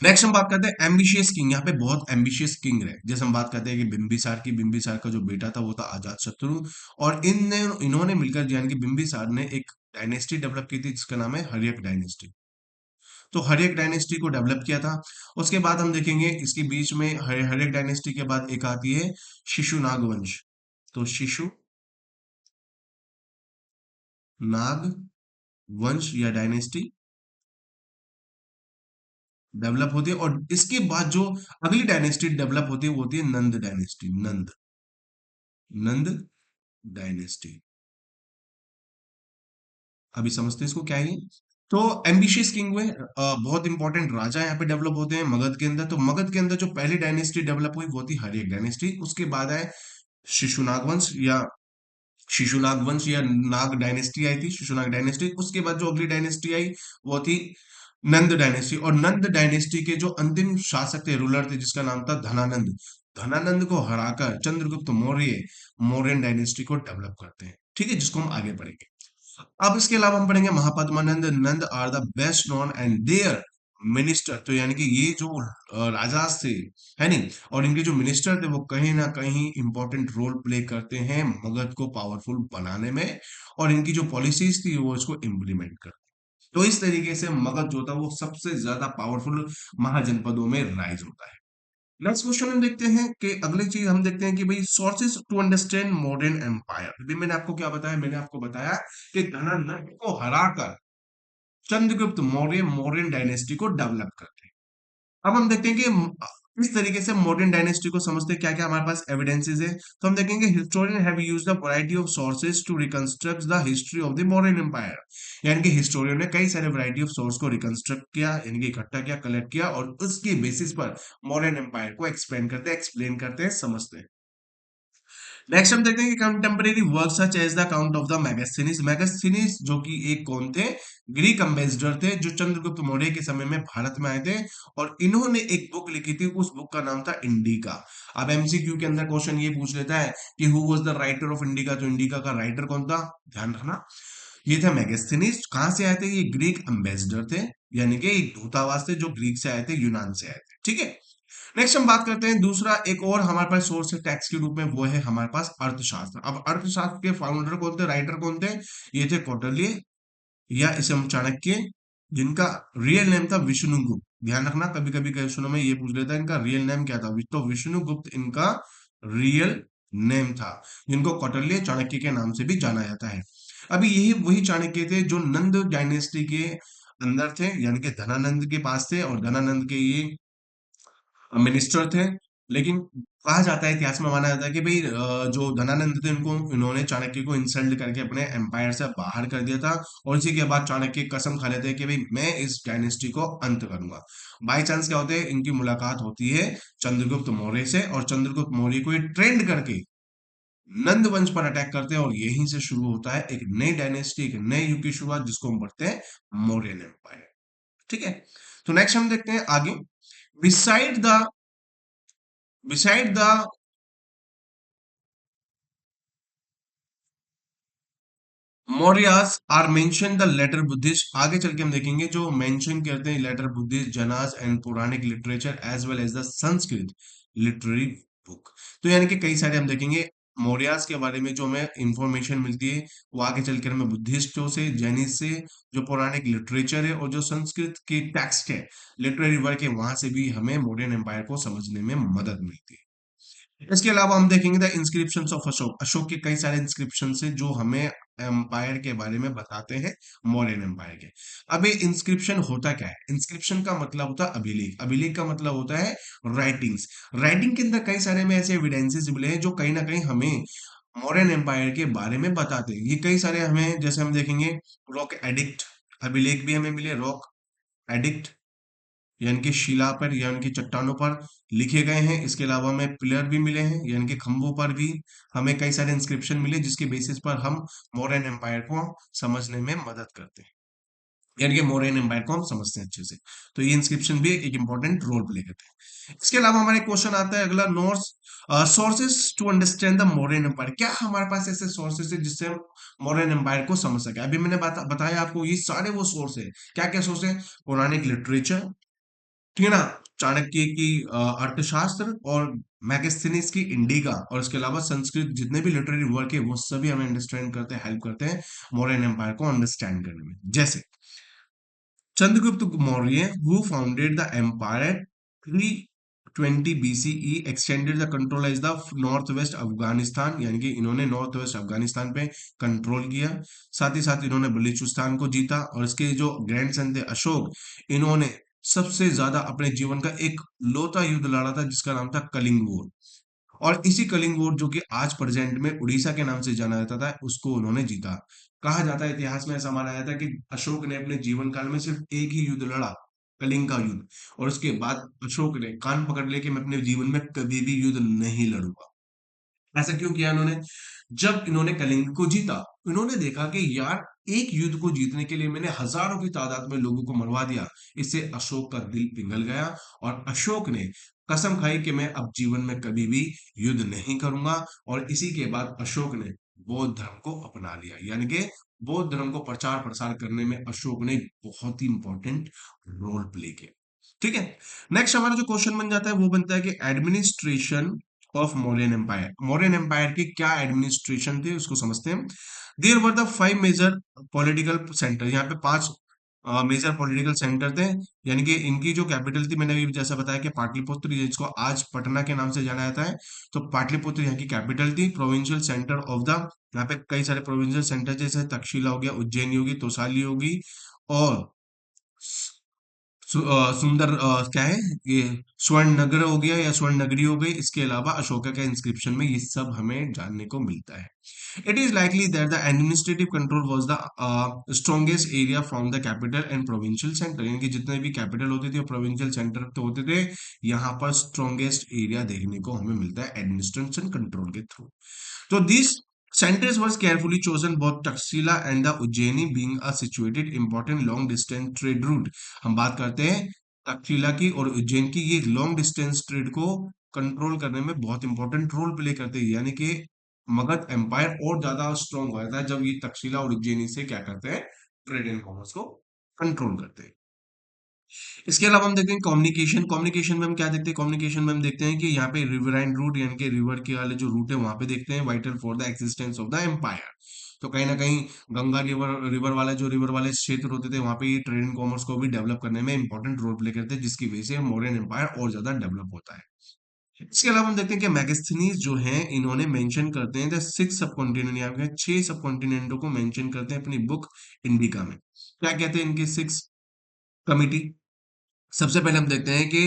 नेक्स्ट हम बात करते हैं एम्बिशियस किंग, यहाँ पे बहुत एम्बिशियस किंग रहे, जैसे हम बात करते हैं कि बिंबिसार की, बिंबिसार का जो बेटा था वो था अजात शत्रु, और इन्होंने मिलकर, यानी कि बिंबिसार ने एक डायनेस्टी डेवलप की थी जिसका नाम है हर्यक डायनेस्टी। तो हर्यक डायनेस्टी को डेवलप किया था। उसके बाद हम देखेंगे इसके बीच में हर्यक डायनेस्टी के बाद एक आती है शिशुनाग वंश। तो शिशु नाग वंश या डायनेस्टी डेवलप होती है, और इसके बाद जो अगली डायनेस्टी डेवलप होती है वो होती है नंद डायनेस्टी, नंद, नंद डायनेस्टी। अभी समझते हैं इसको क्या है ये। तो एम्बिशियस किंग हुए, बहुत इंपॉर्टेंट राजा यहाँ पे डेवलप होते हैं मगध के अंदर। तो मगध के अंदर जो पहली डायनेस्टी डेवलप हुई वो थी हर्यक डायनेस्टी, उसके बाद आए शिशुनाग वंश या शिशुनाग वंश या नाग डायनेस्टी आई थी, शिशुनाग डायनेस्टी। उसके बाद जो अगली डायनेस्टी आई वो थी नंद डायनेस्टी, और नंद डायनेस्टी के जो अंतिम शासक थे, रूलर थे, जिसका नाम था धनानंद। धनानंद को हराकर चंद्रगुप्त मौर्य मौर्यन डायनेस्टी को डेवलप करते हैं, ठीक है, जिसको हम आगे पढ़ेंगे। अब इसके अलावा हम पढ़ेंगे Mahapadmananda, Nanda are the best known and their minister, तो यानी कि ये जो राजा थे, है नहीं, और इनके जो मिनिस्टर थे वो कहीं ना कहीं इंपॉर्टेंट रोल प्ले करते हैं मगध को पावरफुल बनाने में, और इनकी जो पॉलिसीज थी वो इसको इम्प्लीमेंट करते हैं। तो इस तरीके से मगध जो था वो सबसे ज्यादा पावरफुल महाजनपदों में राइज होता है। नेक्स्ट क्वेश्चन हम देखते हैं कि अगली चीज हम देखते हैं कि भाई sources to understand modern empire. अभी मैंने आपको क्या बताया, मैंने आपको बताया कि धनानंद को हराकर चंद्रगुप्त मौर्य मौर्यन डायनेस्टी को डेवलप करते हैं। अब हम देखते हैं कि इस तरीके से मॉडर्न डायनेस्टी को समझते हैं, क्या क्या हमारे पास एविडेंसेस है। तो हम देखेंगे historian have used a variety of sources to reconstruct the history of the modern empire, यानी कि हिस्टोरियन ने कई सारे वैरायटी ऑफ सोर्स को रिकंस्ट्रक्ट किया, यानी कि इकट्ठा किया, कलेक्ट किया, और उसके बेसिस पर मॉडर्न एम्पायर को एक्सपेंड करते हैं, एक्सप्लेन करते हैं, समझते हैं। नेक्स्ट हम देखते हैं कि contemporary work such as the account of the Megasthenes. Megasthenes जो कि एक कौन थे, ग्रीक अम्बेसडर थे, जो चंद्रगुप्त मौर्य के समय में भारत में आए थे, और इन्होंने एक बुक लिखी थी, उस बुक का नाम था इंडिका। अब एमसीक्यू के अंदर क्वेश्चन ये पूछ लेता है कि who was the writer of indica, तो इंडिका का राइटर कौन था, ध्यान रखना, ये थे मैगस्थनीज। कहां से आए थे, ये ग्रीक अम्बेसडर थे, यानी कि एक दूतावास थे जो ग्रीक से आए थे, यूनान से आए थे, ठीक है। नेक्स्ट हम बात करते हैं दूसरा एक और हमारे पास सोर्स है टैक्स के रूप में, वो है हमारे पास अर्थशास्त्र। अब अर्थशास्त्र के फाउंडर कौन थे, राइटर कौन थे, ये थे कौटिल्य या इसे हम चाणक्य, जिनका रियल नेम था विष्णुगुप्त। ध्यान रखना, कभी कभी क्वेश्चनों में ये पूछ लेता है इनका रियल नेम क्या था, तो विष्णुगुप्त इनका रियल नेम था, जिनको कौटिल्य चाणक्य के नाम से भी जाना जाता है। अभी यही वही चाणक्य थे जो नंद डायनेस्टी के अंदर थे, यानी कि धनानंद के पास थे, और धनानंद के ये मिनिस्टर थे। लेकिन कहा जाता है, इतिहास में माना जाता है कि भाई जो धनानंद थे उनको इन्होंने चाणक्य को इंसल्ट करके अपने एम्पायर से बाहर कर दिया था, और इसी के बाद चाणक्य कसम खा लेते हैं कि भाई मैं इस डायनेस्टी को अंत करूंगा। बाई चांस क्या होते हैं, इनकी मुलाकात होती है चंद्रगुप्त मौर्य से, और चंद्रगुप्त मौर्य को ये ट्रेंड करके नंद वंश पर अटैक करते हैं, और यहीं से शुरू होता है एक नई डायनेस्टी, एक नए युग की शुरुआत, जिसको हम पढ़ते हैं मौर्यन एम्पायर। ठीक है, तो नेक्स्ट हम देखते हैं आगे। Beside the beside the Mauryas are mention the later Buddhist, आगे चल के हम देखेंगे जो मेंशन करते हैं later Buddhist, Jainas and Puranic literature as well as the Sanskrit literary book. तो यानी कि कई सारे हम देखेंगे मौर्यास के बारे में जो हमें इंफॉर्मेशन मिलती है, वो आगे चलकर हमें बुद्धिस्टों से, जैनिस से, जो पौराणिक लिटरेचर है और जो संस्कृत की टेक्स्ट है, लिटरेरी वर्क है, वहां से भी हमें मौर्यन एम्पायर को समझने में मदद मिलती है। इसके अलावा हम देखेंगे the inscription of Ashok, Ashok के कई सारे इंस्क्रिप्शन है जो हमें एम्पायर के बारे में बताते हैं, मौर्यन एम्पायर के। अब ये इंस्क्रिप्शन होता क्या है, इंस्क्रिप्शन का मतलब होता है अभिलेख, अभिलेख का मतलब होता है राइटिंग्स। राइटिंग के अंदर कई सारे में ऐसे एविडेंसेस मिले हैं जो कहीं ना कहीं हमें मौर्यन एम्पायर के बारे में बताते हैं। ये कई सारे हमें, जैसे हम देखेंगे रॉक एडिक्ट अभिलेख भी हमें मिले, रॉक एडिक्ट यानी कि शिला पर यानी कि चट्टानों पर लिखे गए हैं। इसके अलावा हमें पिलर भी मिले हैं, यानी कि खंभों पर भी हमें कई सारे इंस्क्रिप्शन मिले, जिसके बेसिस पर हम मौर्यन एम्पायर को समझने में मदद करते हैं, यानी कि मौर्यन एम्पायर को हम समझते हैं अच्छे से। तो ये इंस्क्रिप्शन भी एक इंपॉर्टेंट रोल प्ले करते हैं। इसके अलावा हमारे क्वेश्चन आता है अगला, notes sources to understand the Mauryan empire. क्या हमारे पास ऐसे सोर्सेस है जिससे हम मौर्यन एम्पायर को समझ सके। अभी मैंने बताया आपको, ये सारे वो सोर्स है। क्या क्या सोर्स है, पौराणिक लिटरेचर, ठीक है ना, चाणक्य की अर्थशास्त्र, और मैगस्थनीज की इंडिका, और इसके अलावा संस्कृत जितने भी लिटरेरी वर्क है वो सभी हमें अंडरस्टैंड करते हैं, हेल्प करते हैं मौर्यन एम्पायर को अंडरस्टैंड करने में। जैसे Chandragupta Maurya who founded the empire 320 BCE, extended the control as the north west Afghanistan, यानी कि इन्होंने नॉर्थ वेस्ट अफगानिस्तान पे कंट्रोल किया। साथ ही साथ इन्होंने बलूचिस्तान को जीता, और इसके जो ग्रैंडसन थे अशोक, इन्होंने सबसे ज्यादा अपने जीवन का एक लौता युद्ध लड़ा था जिसका नाम था कलिंग वॉर, और इसी कलिंग वॉर जो कि आज प्रेजेंट में उड़ीसा के नाम से जाना जाता था, उसको उन्होंने जीता। कहा जाता है, इतिहास में ऐसा माना जाता है कि अशोक ने अपने जीवन काल में सिर्फ एक ही युद्ध लड़ा, कलिंग का युद्ध, और उसके बाद अशोक ने कान पकड़ लिया कि मैं अपने जीवन में कभी भी युद्ध नहीं लड़ूंगा। ऐसा क्यों किया इन्होंने, जब इन्होंने कलिंग को जीता, इन्होंने देखा कि यार एक युद्ध को जीतने के लिए मैंने हजारों की तादाद में लोगों को मरवा दिया। इससे अशोक का दिल पिघल गया, और अशोक ने कसम खाई कि मैं अब जीवन में कभी भी युद्ध नहीं करूंगा। और इसी के बाद अशोक ने बौद्ध धर्म को अपना लिया, यानी कि बौद्ध धर्म को प्रचार प्रसार करने में अशोक ने बहुत ही इंपॉर्टेंट रोल प्ले किया। ठीक है, नेक्स्ट हमारा जो क्वेश्चन बन जाता है वो बनता है कि administration of Mauryan empire, Mauryan empire के क्या एडमिनिस्ट्रेशन थे उसको समझते हैं। There were the 5 major political center, यहाँ पे 5 मेजर पॉलिटिकल सेंटर थे, यानी कि इनकी जो कैपिटल थी, मैंने अभी जैसा बताया कि पाटलिपुत्र, जिसको आज पटना के नाम से जाना जाता है, तो पाटलिपुत्र यहाँ की कैपिटल थी। प्रोविंशियल सेंटर ऑफ द, यहाँ पे कई सारे प्रोविंशियल सेंटर जैसे तक्षशिला हो गया, उज्जैनी होगी, तोसाली होगी, और सुंदर क्या है ये, स्वर्ण नगर हो गया या स्वर्ण नगरी हो गई। इसके अलावा अशोका के इंस्क्रिप्शन में ये सब हमें जानने को मिलता है। It is likely that the administrative control was the strongest area from the capital and provincial centre, यानी कि जितने भी कैपिटल होते थे और प्रोविंशियल सेंटर तो होते थे, यहाँ पर स्ट्रॉन्गेस्ट एरिया देखने को हमें मिलता है एडमिनिस्ट्रेशन कंट्रोल के through. So these centers was carefully chosen, both Taxila and the Ujjaini being a situated important long distance trade route। हम बात करते हैं तक्षशिला की और उज्जैन की, ये लॉन्ग डिस्टेंस ट्रेड को कंट्रोल करने में बहुत इंपॉर्टेंट रोल प्ले करते हैं, यानी कि मगध एम्पायर और ज्यादा स्ट्रांग हो जाता है जब ये तक्षशिला और उज्जैनी से क्या करते हैं, ट्रेड एंड कॉमर्स को कंट्रोल करते हैं। इसके अलावा हम देखते हैं कम्युनिकेशन। कम्युनिकेशन में हम क्या देखते हैं, कम्युनिकेशन में हम देखते हैं कि यहाँ पे रिवराइन रूट यानी कि रिवर के वाले जो रूट है वहां पे देखते हैं, vital for the existence of the empire. तो कहीं ना कहीं गंगा रिवर रिवर वाला जो रिवर वाले क्षेत्र होते थे वहां पे ये ट्रेड एंड कॉमर्स को भी डेवलप करने में इंपॉर्टेंट रोल प्ले करते हैं, जिसकी वजह से मौर्यन एम्पायर और ज्यादा डेवलप होता है। इसके अलावा हम देखते हैं कि मैगस्थनीज जो हैं इन्होंने मेंशन करते हैं द 6 सब कॉन्टिनेंट, यहाँ पे 6 सब कॉन्टिनेंटों को मेंशन करते हैं अपनी बुक इंडिका में। क्या कहते हैं इनके 6 कमिटी? सबसे पहले हम देखते हैं कि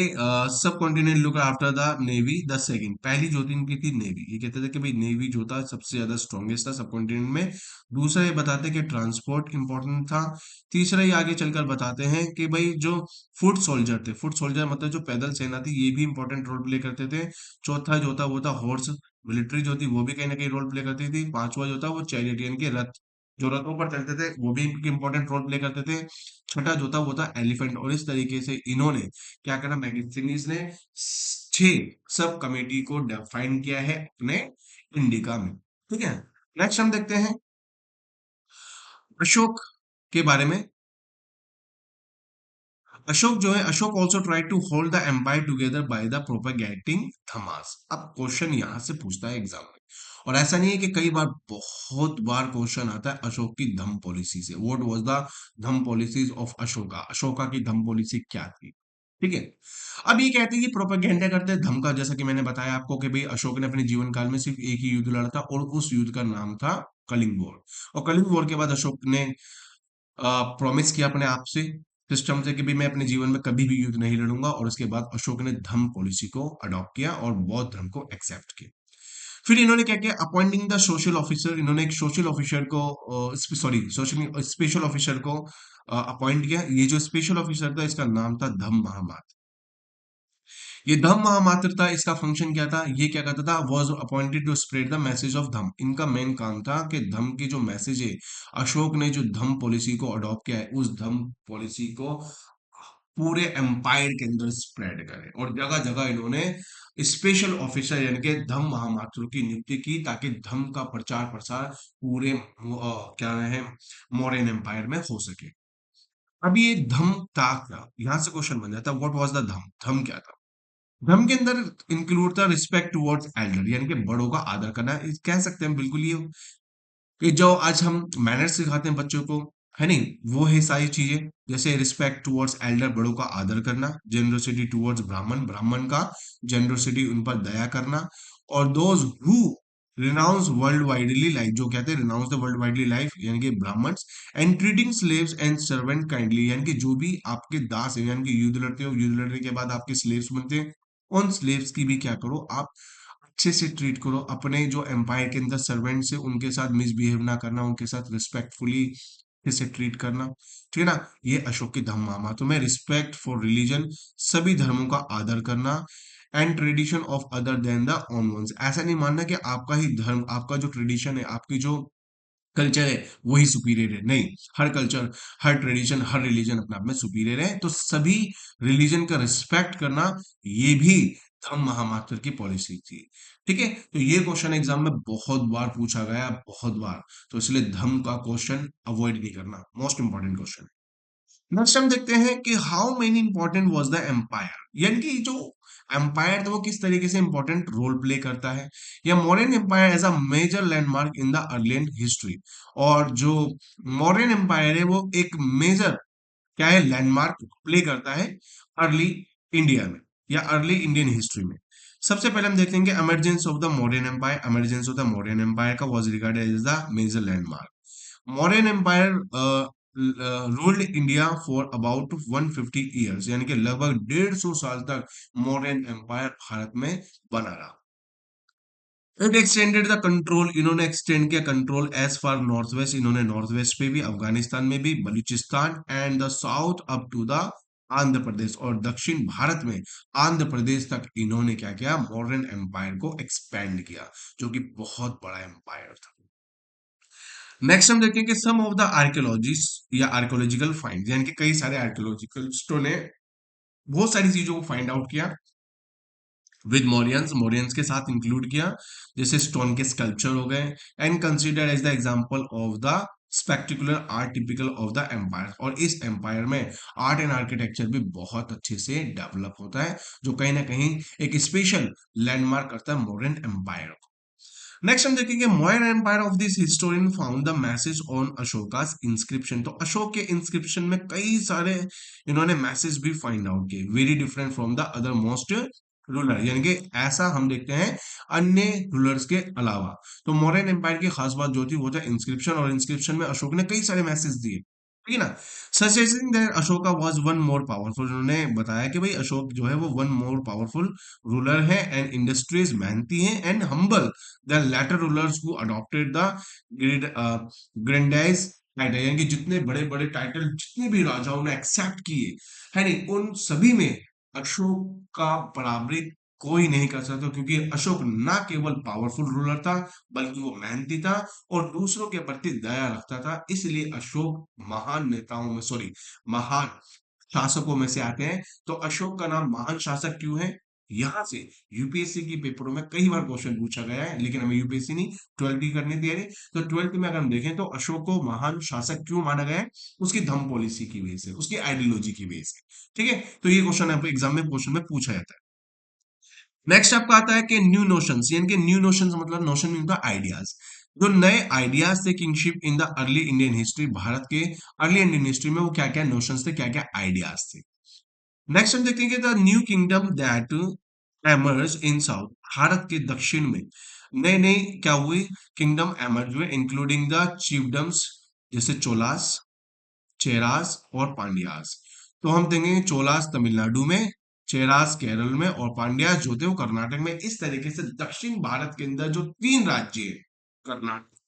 सब continent look after the navy the second. पहली जो थी इनकी थी नेवी, ये कहते थे कि भाई नेवी जो था सबसे ज्यादा स्ट्रॉन्गेस्ट था सब कॉन्टिनेंट में। दूसरा ये बताते हैं कि ट्रांसपोर्ट इंपॉर्टेंट था। तीसरा ये आगे चलकर बताते हैं कि भाई जो फुट सोल्जर थे, फुट सोल्जर मतलब जो पैदल सेना थी, ये भी इंपॉर्टेंट रोल प्ले करते थे। चौथा जो था वो था हॉर्स मिलिट्री जो थी वो भी कहीं ना कहीं रोल प्ले करती थी। पांचवा जो था वो चैरियट के रथ, जो रथों पर चलते थे वो भी इंपॉर्टेंट रोल प्ले करते थे। छठा जो था वो था एलिफेंट। और इस तरीके से इन्होंने क्या करा, मैगजीनीज ने 6 सब कमेटी को डिफाइन किया है अपने इंडिका में। ठीक है, नेक्स्ट हम देखते हैं अशोक के बारे में। अशोक जो है, Ashoka also try to hold the empire together by the propagating dhammas. अब क्वेश्चन यहां से पूछता है एग्जाम में, और ऐसा नहीं है कि कई बार, बहुत बार क्वेश्चन आता है अशोक की धम पॉलिसी से। व्हाट वाज द धम पॉलिसीज ऑफ अशोका, अशोका की धम पॉलिसी क्या थी? ठीक है, अब ये कहते हैं कि प्रोपेगेंडा करते हैं धम का, जैसा कि मैंने बताया आपको कि भाई अशोक ने अपने जीवन काल में सिर्फ एक ही युद्ध लड़ा था और उस युद्ध का नाम था कलिंग वॉर। और कलिंग वॉर के बाद अशोक ने प्रॉमिस किया अपने आप से, सिस्टम से, कि भी मैं अपने जीवन में कभी भी युद्ध नहीं लड़ूंगा। और उसके बाद अशोक ने धम्म पॉलिसी को अडॉप्ट किया और बौद्ध धर्म को एक्सेप्ट किया। फिर इन्होंने क्या किया, अपॉइंटिंग द सोशल ऑफिसर, इन्होंने एक सोशल ऑफिसर को, सॉरी सोशल स्पेशल ऑफिसर को अपॉइंट किया। ये जो स्पेशल ऑफिसर था इसका नाम था धम्म महामात्र। ये धम्म महामात्र था, इसका फंक्शन क्या था, ये क्या करता था, was appointed to spread the message of dhamma. इनका मेन काम था कि धम्म की जो मैसेज है, अशोक ने जो धम्म पॉलिसी को अडॉप्ट किया है उस धम्म पॉलिसी को पूरे एम्पायर के अंदर स्प्रेड करे। और जगह जगह इन्होंने स्पेशल ऑफिसर यानी कि धम्म महामात्र की नियुक्ति की, ताकि धम्म का प्रचार प्रसार पूरे क्या है मौर्यन एम्पायर में हो सके। अब ये धम्म था क्या, यहां से क्वेश्चन बन जाता है, व्हाट वाज द धम्म, धम्म क्या था? धर्म के अंदर इंक्लूड था रिस्पेक्ट टुवर्ड्स एल्डर, यानी कि बड़ों का आदर करना। कह सकते हैं बिल्कुल ये कि जो आज हम मैनर्स सिखाते हैं बच्चों को, है नहीं, वो है सारी चीजें। जैसे रिस्पेक्ट टुवर्ड्स एल्डर, बड़ों का आदर करना। जेनरोसिटी टुवर्ड्स ब्राह्मण, ब्राह्मण का जेनरोसिटी, उन पर दया करना। और those who renounce world widely life, जो कहते हैं renounce the world widely life, यानी कि Brahmans. And treating slaves and servant kindly, यानी कि जो भी आपके दास है, यानी कि युद्ध लड़ते हो, युद्ध लड़ने के बाद आपके स्लेव्स बनते हैं, उन स्लेव्स की भी क्या करो आप, अच्छे से ट्रीट करो। अपने जो एम्पायर के अंदर सर्वेंट से, उनके साथ मिसबिहेव ना करना, उनके साथ रिस्पेक्टफुली से ट्रीट करना। ठीक है ना, ये अशोक की धम्म मामा। तो मैं रिस्पेक्ट फॉर रिलीजन, सभी धर्मों का आदर करना। And tradition of other than the own ones, ऐसा नहीं मानना कि आपका ही धर्म, आपका जो ट्रेडिशन है, आपकी जो कल्चर है वही सुपीरियर है। नहीं, हर कल्चर, हर ट्रेडिशन, हर रिलीजन अपने आप में सुपीरियर है। तो सभी रिलीजन का रिस्पेक्ट करना, ये भी धम्म महामात्र की पॉलिसी थी। ठीक है, तो ये क्वेश्चन एग्जाम में बहुत बार पूछा गया, बहुत बार। तो इसलिए धम्म का क्वेश्चन अवॉइड नहीं करना, मोस्ट इंपॉर्टेंट क्वेश्चन। नेक्स्ट हम देखते हैं कि how many important was the empire, यानी कि जो एम्पायर था वो किस तरीके से इंपॉर्टेंट रोल प्ले करता है, या Mauryan empire as a major landmark in the earlier history. और जो मौर्यन एम्पायर है वो एक मेजर क्या है, लैंडमार्क प्ले करता है अर्ली इंडिया में या अर्ली इंडियन हिस्ट्री में। सबसे पहले हम देखते हैं कि emergence of the Mauryan empire, emergence of the Mauryan empire का was regarded as the major landmark. Mauryan empire ruled India for about 150 years, यानी कि लगभग 150 साल तक मौर्यन एम्पायर भारत में बना रहा। इट एक्सटेंडेड द कंट्रोल, इन्होंने एक्सटेंड किया control as far north west, इन्होंने नॉर्थ वेस्ट पे भी, अफगानिस्तान में भी, Baluchistan and the south up to the Andhra Pradesh, और दक्षिण भारत में आंध्र प्रदेश तक इन्होंने क्या किया, मौर्यन एम्पायर को एक्सपेंड किया, जो कि बहुत बड़ा एम्पायर था। नेक्स्ट हम देखेंगे कि सम ऑफ द आर्कियोलॉजिस्ट या आर्कियोलॉजिकल फाइंड, यानी कि कई सारे आर्कियोलॉजिकलिस्टों ने बहुत सारी चीजों को फाइंड आउट किया विद मौर्यंस, मौर्यंस के साथ इंक्लूड किया। जैसे स्टोन के स्कल्पचर हो गए, and consider as the example of the spectacular art typical of the empire, और इस एम्पायर में आर्ट एंड आर्किटेक्चर भी बहुत अच्छे से डेवलप होता है, जो कहीं ना कहीं एक स्पेशल लैंडमार्क करता है मॉडर्न एम्पायर। नेक्स्ट हम देखेंगे मॉयन empire of this historian found the message on Ashoka's inscription. तो अशोक के इंस्क्रिप्शन में कई सारे इन्होंने मैसेज भी फाइंड आउट किए, very different from the other most ruler, यानी कि ऐसा हम देखते हैं अन्य रूलर्स के अलावा। तो मौर्यन एम्पायर की खास बात जो थी वो था इंस्क्रिप्शन, और इंस्क्रिप्शन में अशोक ने कई सारे मैसेज दिए, ठीक है ना। Suggesting that Ashoka was one more powerful, उन्होंने बताया कि भाई अशोक जो है वो वन मोर पावरफुल रूलर है, एंड इंडस्ट्रीज मेहनती है, and humble the latter rulers who adopted the grandiose title, यानी कि जितने बड़े बड़े टाइटल जितने भी राजाओं ने एक्सेप्ट किए है नहीं, उन सभी में अशोक का बराबरी कोई नहीं कर सकता, क्योंकि अशोक ना केवल पावरफुल रूलर था बल्कि वो मेहनती था और दूसरों के प्रति दया रखता था। इसलिए अशोक महान नेताओं में, सॉरी, महान शासकों में से आते हैं। तो अशोक का नाम महान शासक क्यों है, यहां से यूपीएससी की पेपरों में कई बार क्वेश्चन पूछा गया है, लेकिन हमें यूपीएससी नहीं, 12th की करनी तैयारी। तो 12th में अगर हम देखें तो अशोक को महान शासक क्यों माना गया है, उसकी धम्म पॉलिसी की वजह से, उसकी आइडियोलॉजी की वजह से, ठीक है। तो ये क्वेश्चन आपको एग्जाम में क्वेश्चन में पूछा जाता है। नेक्स्ट आपका आता है कि न्यू नोशंस, यानी कि न्यू नोशंस मतलब नोशन मीन होता आइडियाज, जो नए आइडियाज थे kingship in the early Indian history, Bharat के अर्ली इंडियन हिस्ट्री में वो क्या क्या नोशंस थे, क्या क्या आइडियाज थे। नेक्स्ट हम देखेंगे the new kingdom that emerge in south, Bharat के दक्षिण में नए नए क्या हुए, किंगडम एमर्ज हुए, इंक्लूडिंग द चीफडम्स, जैसे चोलास, चेरास और पांड्यास। तो हम देखेंगे चोलास तमिलनाडु में, चेरास केरल में, और पांड्यास जो थे वो कर्नाटक में। इस तरीके से दक्षिण भारत के अंदर जो तीन राज्य है, कर्नाटक,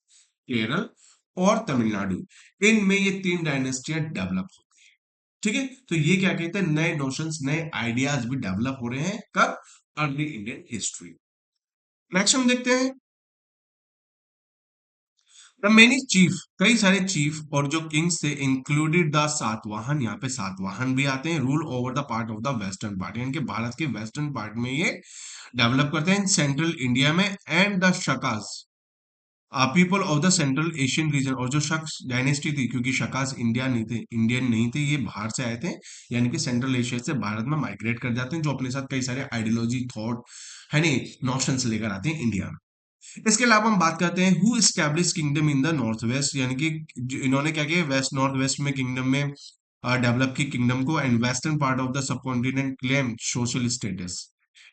केरल और तमिलनाडु, इनमें ये तीन डायनेस्टियां डेवलप, ठीक है। तो ये क्या कहते हैं, नए नोशंस, नए आइडियाज भी डेवलप हो रहे हैं, कब, अर्ली इंडियन हिस्ट्री। नेक्स्ट हम देखते हैं द मेनी चीफ, कई सारे चीफ और जो किंग्स थे इंक्लूडेड द सातवाहन, यहाँ पे सातवाहन भी आते हैं, rule over the part of the western part, यानी कि भारत के वेस्टर्न पार्ट में ये डेवलप करते हैं, सेंट्रल इंडिया में, and the Shakas people of the central Asian region, और जो शक्स डायनेस्टी थी, क्योंकि शकास इंडिया नहीं थे, इंडियन नहीं थे, ये बाहर से आए थे, यानी कि सेंट्रल एशिया से भारत में माइग्रेट कर जाते हैं, जो अपने साथ कई सारे आइडियोलॉजी, थॉट है नहीं, नॉशंस लेकर आते हैं इंडिया में। इसके अलावा हम बात करते हैं who establish kingdom in the north west, यानी कि इन्होंने क्या किया, वेस्ट नॉर्थ वेस्ट में किंगडम में डेवलप की किंगडम को, and western part of the subcontinent claim social status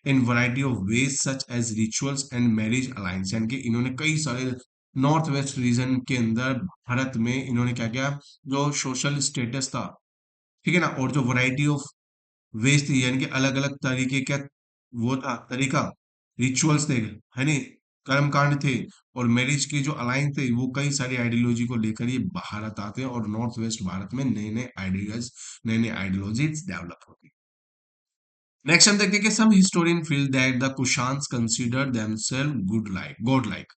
in variety of ways such as rituals and marriage alliance, यानी कि इन्होंने कई सारे नॉर्थ वेस्ट रीजन के अंदर भारत में इन्होंने क्या किया, जो सोशल स्टेटस था, ठीक है ना, और जो वैरायटी ऑफ वेज थी, यानी कि अलग अलग तरीके का वो था तरीका, रिचुअल्स थे है नहीं, कर्म कांड थे, और मैरिज की जो अलायंस थे, वो कई सारी आइडियोलॉजी को लेकर ये भारत आते हैं, और नॉर्थ वेस्ट भारत में नए नए आइडियाज, नए नए आइडियोलॉजीज डेवलप होती है। नेक्स्ट हम देखते हैं कि some historian feel that the Kushans consider themselves good like god like.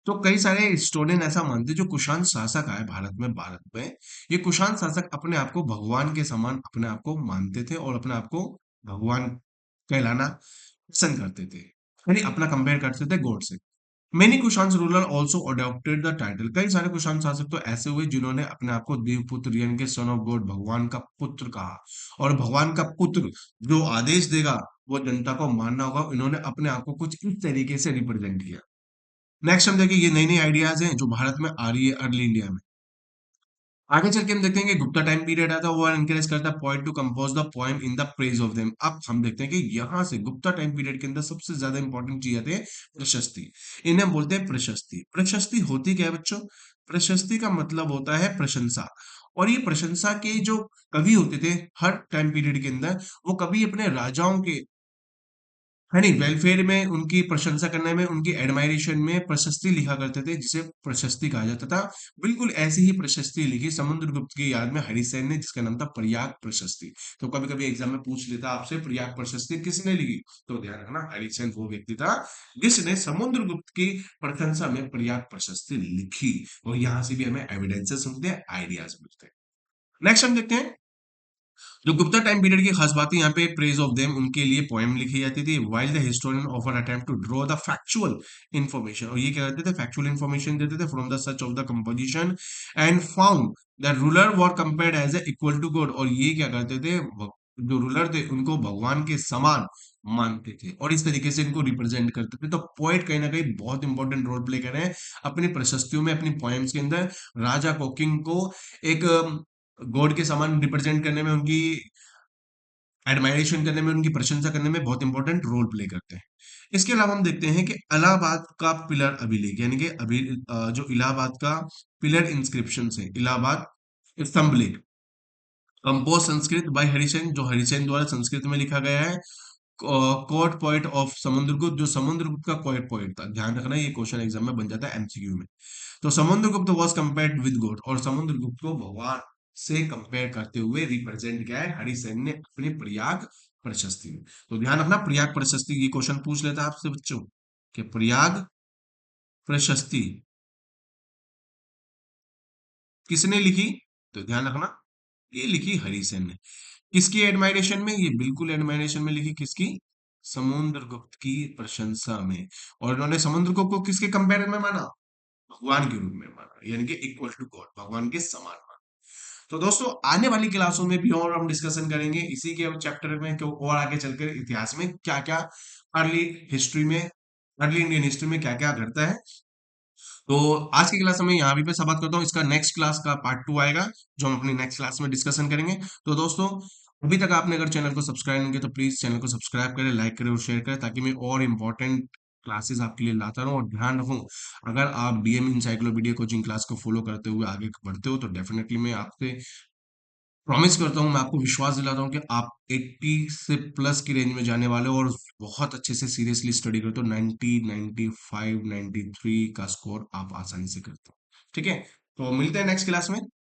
तो कई सारे हिस्टोरियन ऐसा मानते हैं, जो कुषाण शासक आए भारत में ये कुषाण शासक अपने आप को भगवान के समान अपने आप को मानते थे, और अपने आप को भगवान कहलाना पसंद करते थे, यानी अपना कंपेयर करते थे गॉड से। Many Kushan ruler also adopted the title, कई सारे कुषाण शासक तो ऐसे हुए जिन्होंने अपने आप को देवपुत्र, यानी कि सन ऑफ गॉड, भगवान का पुत्र कहा, और भगवान का पुत्र जो आदेश देगा वो जनता को मानना होगा, इन्होंने अपने आप को कुछ इस तरीके से रिप्रेजेंट किया। नेक्स्ट हम देखें, ये नई नई आइडियाज हैं जो भारत में आ रही है अर्ली इंडिया में। आगे चल के हम देखते हैं कि गुप्ता टाइम पीरियड आता है, वो एनकरेज करता है poet to compose the poem in the praise of them. अब हम देखते हैं कि यहाँ से गुप्ता टाइम पीरियड के अंदर सबसे ज्यादा इंपॉर्टेंट चीज आती है प्रशस्ति। इन्हें हम बोलते हैं प्रशस्ति। प्रशस्ति होती क्या है बच्चों, प्रशस्ति का मतलब होता है प्रशंसा, और ये प्रशंसा के जो कवि होते थे हर टाइम पीरियड के अंदर, वो कवि अपने राजाओं के है नहीं वेलफेयर में, उनकी प्रशंसा करने में, उनकी एडमायरेशन में प्रशस्ति लिखा करते थे, जिसे प्रशस्ति कहा जाता था। बिल्कुल ऐसी ही प्रशस्ति लिखी समुद्रगुप्त की याद में हरिसेन ने, जिसका नाम था प्रयाग प्रशस्ति। तो कभी कभी एग्जाम में पूछ लेता आपसे प्रयाग प्रशस्ति किसने लिखी, तो ध्यान रखना हरिसेन वो व्यक्ति था जिसने समुद्रगुप्त की प्रशंसा में प्रयाग प्रशस्ति लिखी, और यहां से भी हमें एविडेंसेस मिलते हैं, आइडियाज मिलते हैं। नेक्स्ट हम देखते हैं जो गुप्ता टाइम पीरियड की खास बात है यहाँ पे प्रेज ऑफ देम, उनके लिए पोएम लिखी जाती थी, while the historian offer attempt to draw the factual information, और ये क्या करते थे, फैक्चुअल इन्फॉर्मेशन देते थे from the such of the composition and found the ruler were compared as a equal to God, और ये क्या करते थे, जो रूलर थे उनको भगवान के समान मानते थे और इस तरीके से इनको रिप्रेजेंट करते थे। तो पोएट कहीं ना कहीं बहुत इंपॉर्टेंट रोल प्ले कर रहे हैं अपनी प्रशस्तियों में, अपनी पोएम्स के अंदर राजा को, किंग को एक गॉड के समान रिप्रेजेंट करने में, उनकी एडमायरेशन करने में, उनकी प्रशंसा करने में बहुत इंपॉर्टेंट रोल प्ले करते हैं। इसके अलावा हम देखते हैं कि इलाहाबाद का पिलर अभिलेख, यानी कि जो इलाहाबाद का पिलर इंस्क्रिप्शन है, इलाहाबाद स्तंभलेख, कंपोज संस्कृत बाय हरिसेन, जो हरिसेन द्वारा संस्कृत में लिखा गया है। कोर्ट पोएट ऑफ समुद्रगुप्त, जो समुद्रगुप्त का कोर्ट पोएट था, ध्यान रखना ये क्वेश्चन एग्जाम में बन जाता है एमसीक्यू में। तो Samudragupta was compared with God, और समुद्रगुप्त को भगवान से कंपेयर करते हुए रिप्रेजेंट किया है हरिसेन ने अपनी प्रयाग प्रशस्ति में। तो ध्यान रखना, प्रयाग प्रशस्ति, ये क्वेश्चन पूछ लेता है आपसे बच्चों कि प्रयाग प्रशस्ति किसने लिखी, तो ध्यान रखना ये लिखी हरिसेन ने। किसकी एडमायरेशन में, ये बिल्कुल एडमायरेशन में लिखी, किसकी, समुद्रगुप्त की प्रशंसा में। और उन्होंने समुद्रगुप्त को किसके कंपेयर में माना, भगवान के रूप में माना, यानी कि इक्वल टू गॉड, भगवान के समान माना। तो दोस्तों आने वाली क्लासों में भी और हम डिस्कशन करेंगे इसी के चैप्टर में, क्यों और आगे चलकर इतिहास में क्या क्या, अर्ली हिस्ट्री में, अर्ली इंडियन हिस्ट्री में क्या क्या घटता है। तो आज की क्लास में यहाँ भी पे समाप्त करता हूँ, इसका नेक्स्ट क्लास का पार्ट 2 आएगा, जो हम अपनी नेक्स्ट क्लास में डिस्कशन करेंगे। तो दोस्तों अभी तक आपने अगर चैनल को सब्सक्राइब नहीं किया तो प्लीज चैनल को सब्सक्राइब करें, लाइक करें और शेयर करें, ताकि मैं और इंपॉर्टेंट क्लासेस आपके लिए लाता रहूं। और ध्यान रखूं, अगर आप डीएम इंसाइक्लोपीडिया कोचिंग क्लास को फॉलो करते हुए आगे बढ़ते हो तो डेफिनेटली मैं आपसे प्रॉमिस करता हूँ, मैं आपको विश्वास दिलाता हूँ कि आप 80 से प्लस की रेंज में जाने वाले हो, और बहुत अच्छे से सीरियसली स्टडी करते हो, 90, 95, 93 का स्कोर आप आसानी से करते हो। ठीक है, तो मिलते हैं नेक्स्ट क्लास में।